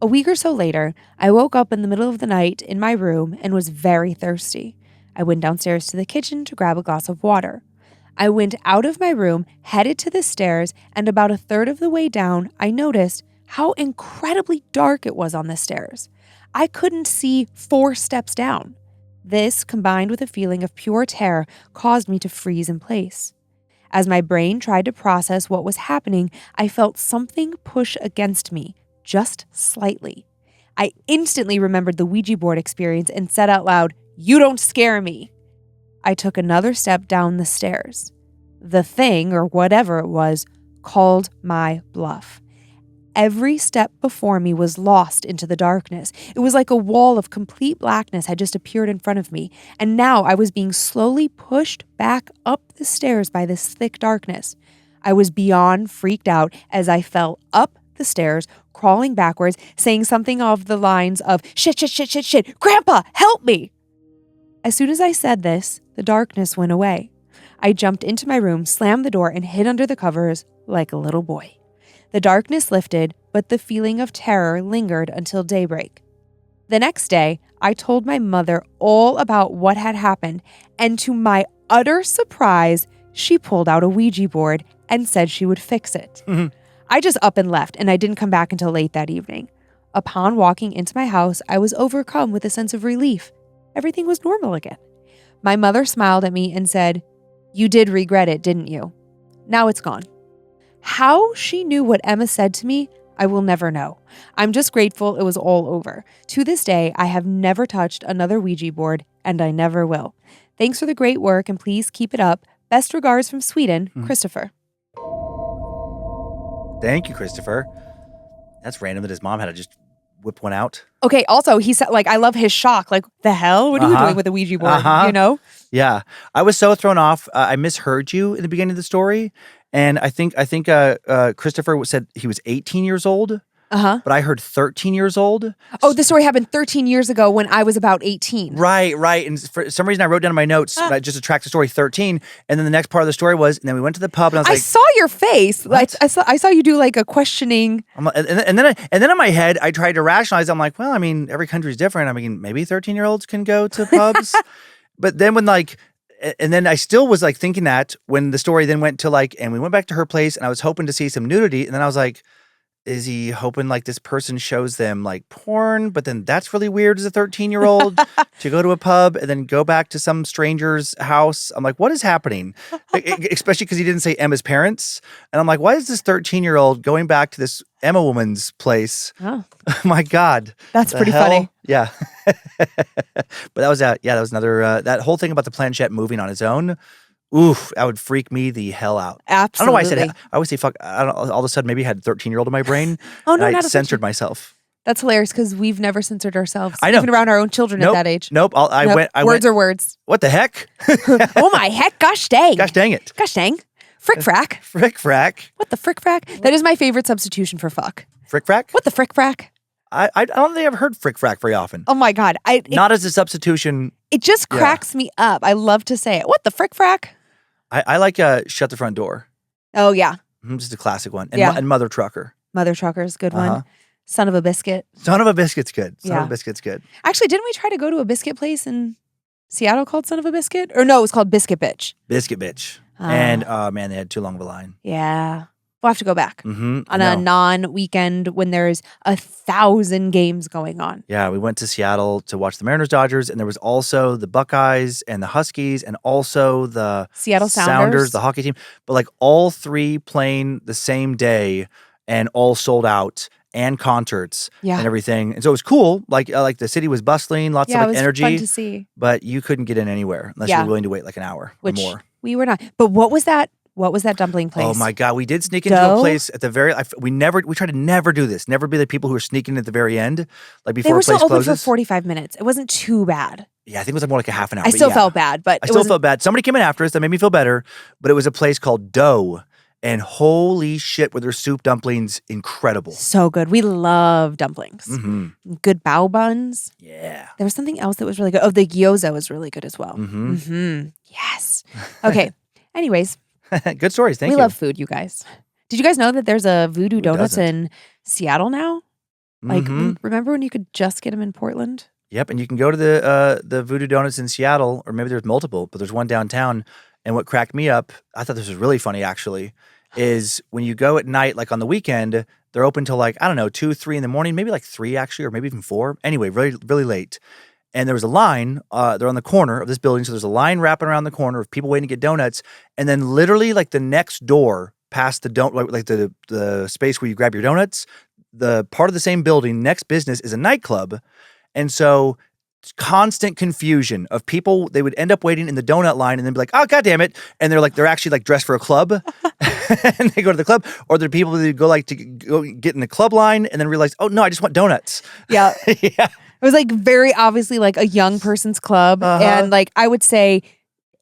a week or so later, I woke up in the middle of the night in my room and was very thirsty. I went downstairs to the kitchen to grab a glass of water. I went out of my room, headed to the stairs, and about a third of the way down, I noticed how incredibly dark it was on the stairs. I couldn't see 4 steps down. This, combined with a feeling of pure terror, caused me to freeze in place. As my brain tried to process what was happening, I felt something push against me, just slightly. I instantly remembered the Ouija board experience and said out loud, "You don't scare me." I took another step down the stairs. The thing, or whatever it was, called my bluff. Every step before me was lost into the darkness. It was like a wall of complete blackness had just appeared in front of me, and now I was being slowly pushed back up the stairs by this thick darkness. I was beyond freaked out as I fell up the stairs, crawling backwards, saying something of the lines of, "Shit, shit, shit, shit, shit, Grandpa, help me!" As soon as I said this, the darkness went away. I jumped into my room, slammed the door, and hid under the covers like a little boy. The darkness lifted, but the feeling of terror lingered until daybreak. The next day, I told my mother all about what had happened, and to my utter surprise, she pulled out a Ouija board and said she would fix it. I just up and left, and I didn't come back until late that evening. Upon walking into my house, I was overcome with a sense of relief. Everything was normal again. My mother smiled at me and said, "You did regret it, didn't you? Now it's gone." How she knew what Emma said to me, I will never know. I'm just grateful it was all over. To this day, I have never touched another Ouija board, and I never will. Thanks for the great work, and please keep it up. Best regards from Sweden, Christopher. Thank you, Christopher. That's random that his mom had to just whip one out. Okay, also, he said, I love his shock. The hell? What are you doing with a Ouija board? You know? Yeah. I was so thrown off. I misheard you in the beginning of the story. And I think Christopher said he was 18 years old. But I heard 13 years old. Oh, the story happened 13 years ago when I was about 18. Right. And for some reason I wrote down in my notes just to track the story 13. And then the next part of the story was, and then we went to the pub and I was like, I saw your face. I saw you do a questioning. And then in my head, I tried to rationalize. I'm like, well, I mean, every country's different. I mean, maybe 13-year-olds can go to pubs. But then and then I still was thinking that when the story then went to and we went back to her place and I was hoping to see some nudity. And then I was like, is he hoping like this person shows them like porn, but then that's really weird as a 13-year-old to go to a pub and then go back to some stranger's house? I'm like, what is happening? Especially because he didn't say Emma's parents. And I'm like, why is this 13-year-old going back to this Emma woman's place? Oh. My God. That's The pretty hell? funny. Yeah. But that was that was another, that whole thing about the planchette moving on its own. Oof, that would freak me the hell out. Absolutely. I don't know why I said I always say fuck. I don't know, all of a sudden maybe I had a 13-year-old in my brain. Oh, no, and I not a censored myself. That's hilarious because we've never censored ourselves. I know. Even around our own children Nope. at that age. Nope. I Nope. went. Words are words. What the heck? Oh my heck, gosh dang. Gosh dang it. Gosh dang. Frick frack. Frick frack. What the frick frack? That is my favorite substitution for fuck. Frick frack? What the frick frack? I don't think I've heard frick frack very often. Oh my God. Not as a substitution. It just cracks me up. I love to say it. What the frick frack? I like shut the front door. Oh yeah. Just a classic one. And, Yeah. and mother trucker. Mother trucker's a good Uh-huh. one. Son of a biscuit. Son of a biscuit's good. Son Yeah. of a biscuit's good. Actually, didn't we try to go to a biscuit place in Seattle called Son of a Biscuit? Or no, it was called Biscuit Bitch. Biscuit bitch. Ah. And oh man, they had too long of a line. Yeah. We'll have to go back Mm-hmm. on a non-weekend when there's 1,000 games going on. Yeah, we went to Seattle to watch the Mariners Dodgers, and there was also the Buckeyes and the Huskies, and also the Seattle Sounders. the hockey team. But like all three playing the same day and all sold out, and concerts Yeah. and everything. And so it was cool. Like the city was bustling, lots Yeah, of it was energy. fun to see. But you couldn't get in anywhere unless you Yeah. were willing to wait like an hour Which or more. we were not. But what was that? What was that dumpling place? Oh my God, we did sneak into Dough? a place at the very. We try to never do this. Never be the people who are sneaking at the very end, like before They were a place still open closes. for 45 minutes. It wasn't too bad. Yeah, I think it was more like a half an hour. I but still yeah. felt bad, but I it still wasn't- felt bad. Somebody came in after us that made me feel better, but it was a place called Dough, and holy shit, were their soup dumplings incredible. so good. We love dumplings. Mm-hmm. Good bao buns. Yeah. There was something else that was really good. Oh, the gyoza was really good as well. Mm-hmm. Mm-hmm. Yes. Okay. Anyways, Good stories. Thank we you. love food, you guys. Did you guys know that there's a Voodoo Donuts doesn't? in Seattle now? Like, Mhm. remember when you could just get them in Portland? Yep, and you can go to the Voodoo Donuts in Seattle, or maybe there's multiple, but there's one downtown. And what cracked me up, I thought this was really funny actually, is when you go at night, like on the weekend, they're open till like, I don't know, 2, 3 in the morning, maybe like 3 actually, or maybe even 4. Anyway, really, really late. And there was a line, they're on the corner of this building, so there's a line wrapping around the corner of people waiting to get donuts. And then literally like the next door past the space where you grab your donuts, the part of the same building, next business is a nightclub. And so constant confusion of people. They would end up waiting in the donut line and then be like, oh, God damn it. And they're actually like dressed for a club and they go to the club. Or there are people that go like to go get in the club line and then realize, oh, no, I just want donuts. Yeah. Yeah. It was like very obviously like a young person's club. Uh-huh. And like I would say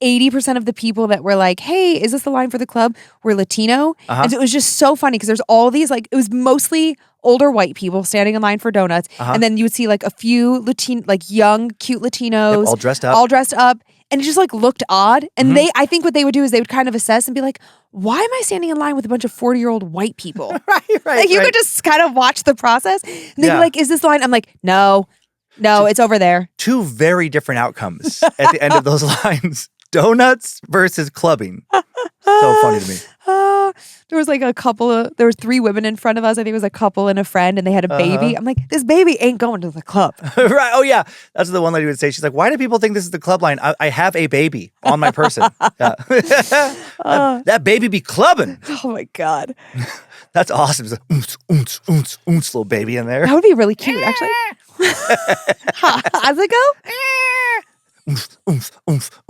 80% of the people that were like, hey, is this the line for the club? Were Latino. Uh-huh. And so it was just so funny because there's all these like, it was mostly older white people standing in line for donuts. Uh-huh. And then you would see like a few like young, cute Latinos. Yep, all dressed up. All dressed up. And it just like looked odd. And Mhm. I think what they would do is they would kind of assess and be like, why am I standing in line with a bunch of 40-year-old white people? right. Like you could just kind of watch the process. And they'd Yeah. be like, is this the line? I'm like, no, it's over there. Two very different outcomes at the end of those lines. Donuts versus clubbing. So funny to me. There was like there was 3 women in front of us. I think it was a couple and a friend, and they had a baby. Uh-huh. I'm like, this baby ain't going to the club. Right. Oh, yeah. That's what the one lady would say. She's like, why do people think this is the club line? I have a baby on my person. Yeah. that baby be clubbing. Oh my God. That's awesome. There's a oonce, little baby in there. That would be really cute, actually. How's it go?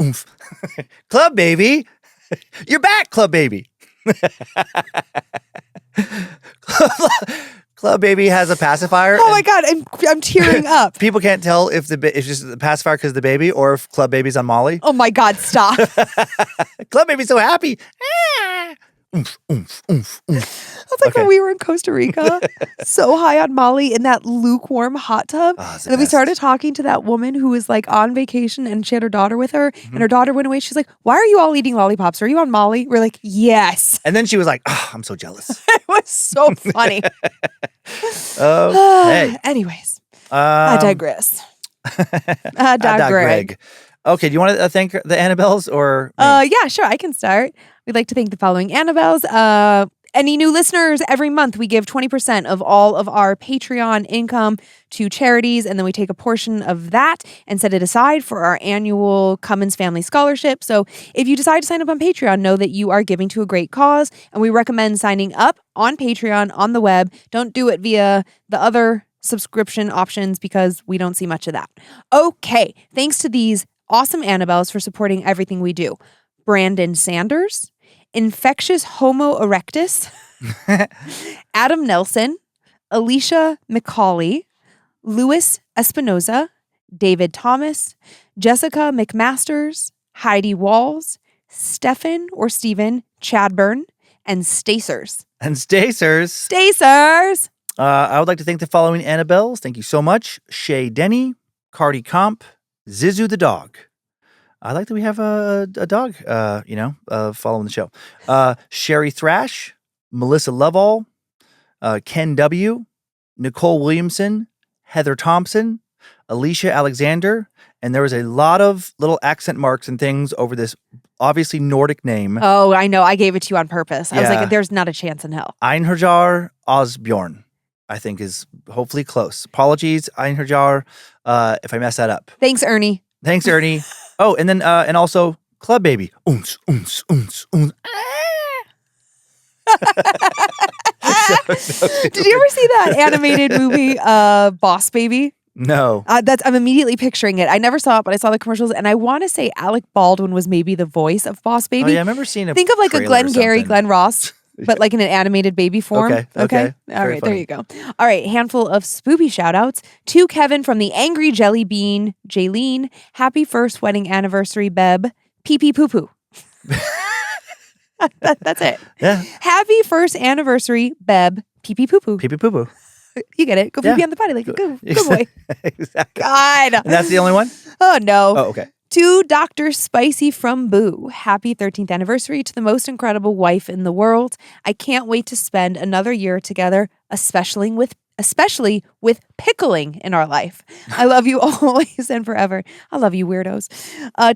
Oomph. Club baby. You're back, club baby. Club baby has a pacifier. Oh and my God, I'm tearing up. People can't tell if it's just the pacifier because of the baby or if club baby's on Molly. Oh my God, stop. Club baby's so happy. Oomph. That's like when we were in Costa Rica, so high on Molly in that lukewarm hot tub. Oh, it's the And then we best. started talking to that woman who was like on vacation and she had her daughter with her. And her daughter went away. She's like, why are you all eating lollipops? Are you on Molly? We're like, yes. And then she was like, oh, I'm so jealous. It was so funny. Hey. Anyways, I digress. I digress. Okay, do you want to thank the Annabelles or me? Yeah, sure. I can start. We'd like to thank the following Annabelles. any new listeners, every month we give 20% of all of our Patreon income to charities, and then we take a portion of that and set it aside for our annual Cummins Family Scholarship. So if you decide to sign up on Patreon, know that you are giving to a great cause, and we recommend signing up on Patreon on the web. Don't do it via the other subscription options because we don't see much of that. Okay, thanks to these awesome Annabelles for supporting everything we do. Brandon Sanders, Infectious Homo erectus, Adam Nelson, Alicia McCauley, Louis Espinoza, David Thomas, Jessica McMasters, Heidi Walls, Stephen Chadburn, and Stacers. And Stacers. Stacers! I would like to thank the following Annabelles. Thank you so much. Shay Denny, Cardi Comp, Zizu the dog. I like that we have a dog, following the show. Sherry Thrash, Melissa Lovall, Ken W., Nicole Williamson, Heather Thompson, Alicia Alexander, and there was a lot of little accent marks and things over this obviously Nordic name. Oh, I know. I gave it to you on purpose. I was Yeah. like, there's not a chance in hell. Einherjar Osbjorn, I think is hopefully close. Apologies, Einherjar, if I mess that up. Thanks, Ernie. Thanks, Ernie. Oh, and then and also Club Baby. Oons, oons, oons, oons. Did you ever see that animated movie, Boss Baby? No. I'm immediately picturing it. I never saw it, but I saw the commercials, and I want to say Alec Baldwin was maybe the voice of Boss Baby. Oh, yeah, I remember seeing a Think of like a trailer or Glenn Gary, something. Glenn Ross, but like in an animated baby form. Okay. All Very right, there funny. you go. All right, handful of spoopy shout outs to Kevin from the Angry Jelly Bean, Jaylene. Happy first wedding anniversary, Beb. Pee pee poo poo. That's it. Yeah. Happy first anniversary, Beb. Pee pee poo poo. Pee pee poo poo. You get it. Go pee Yeah. pee on the potty like a good boy. Exactly. God. And that's the only one? Oh, no. Oh, okay. To Dr. Spicy from Boo, happy 13th anniversary to the most incredible wife in the world. I can't wait to spend another year together, especially with pickling in our life. I love you always and forever. I love you, weirdos.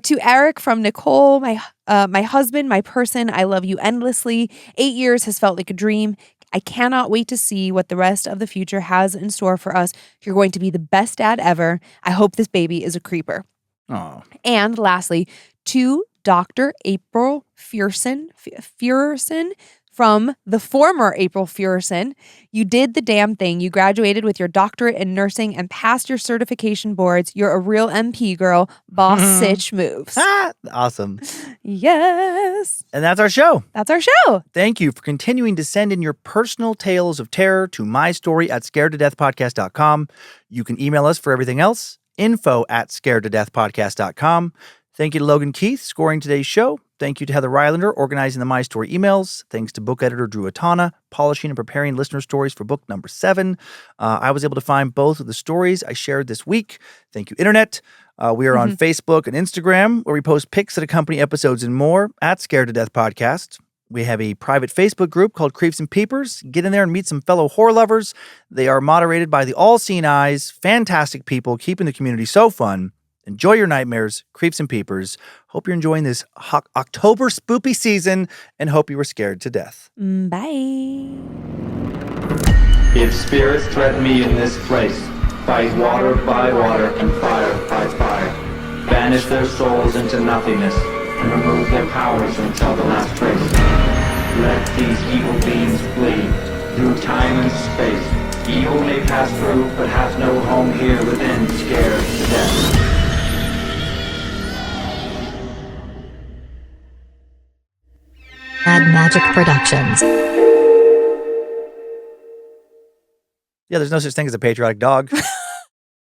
To Eric from Nicole, my husband, my person, I love you endlessly. 8 years has felt like a dream. I cannot wait to see what the rest of the future has in store for us. You're going to be the best dad ever. I hope this baby is a creeper. Oh. And lastly, to Dr. April Furson from the former April Furson. You did the damn thing. You graduated with your doctorate in nursing and passed your certification boards. You're a real MP girl. Boss sitch moves. Awesome. Yes. And that's our show. That's our show. Thank you for continuing to send in your personal tales of terror to mystory@scaredtodeathpodcast.com. You can email us for everything else, info@scaredtodeathpodcast.com. Thank you to Logan Keith scoring today's show. Thank you to Heather Rylander organizing the My Story emails. Thanks to book editor Drew Atana polishing and preparing listener stories for book number 7. I was able to find both of the stories I shared this week. Thank you, Internet. We are on Facebook and Instagram where we post pics that accompany episodes and more at Scared to Death Podcast. We have a private Facebook group called Creeps and Peepers. Get in there and meet some fellow horror lovers. They are moderated by the All-Seeing Eyes. Fantastic people keeping the community so fun. Enjoy your nightmares, Creeps and Peepers. Hope you're enjoying this October spoopy season and hope you were scared to death. Bye. If spirits threaten me in this place, fight water by water and fire by fire. Banish their souls into nothingness and remove their powers until the last trace. Let these evil beings flee through time and space. Evil may pass through, but hath no home here within, scared to death. Mad Magic Productions. Yeah, there's no such thing as a patriotic dog.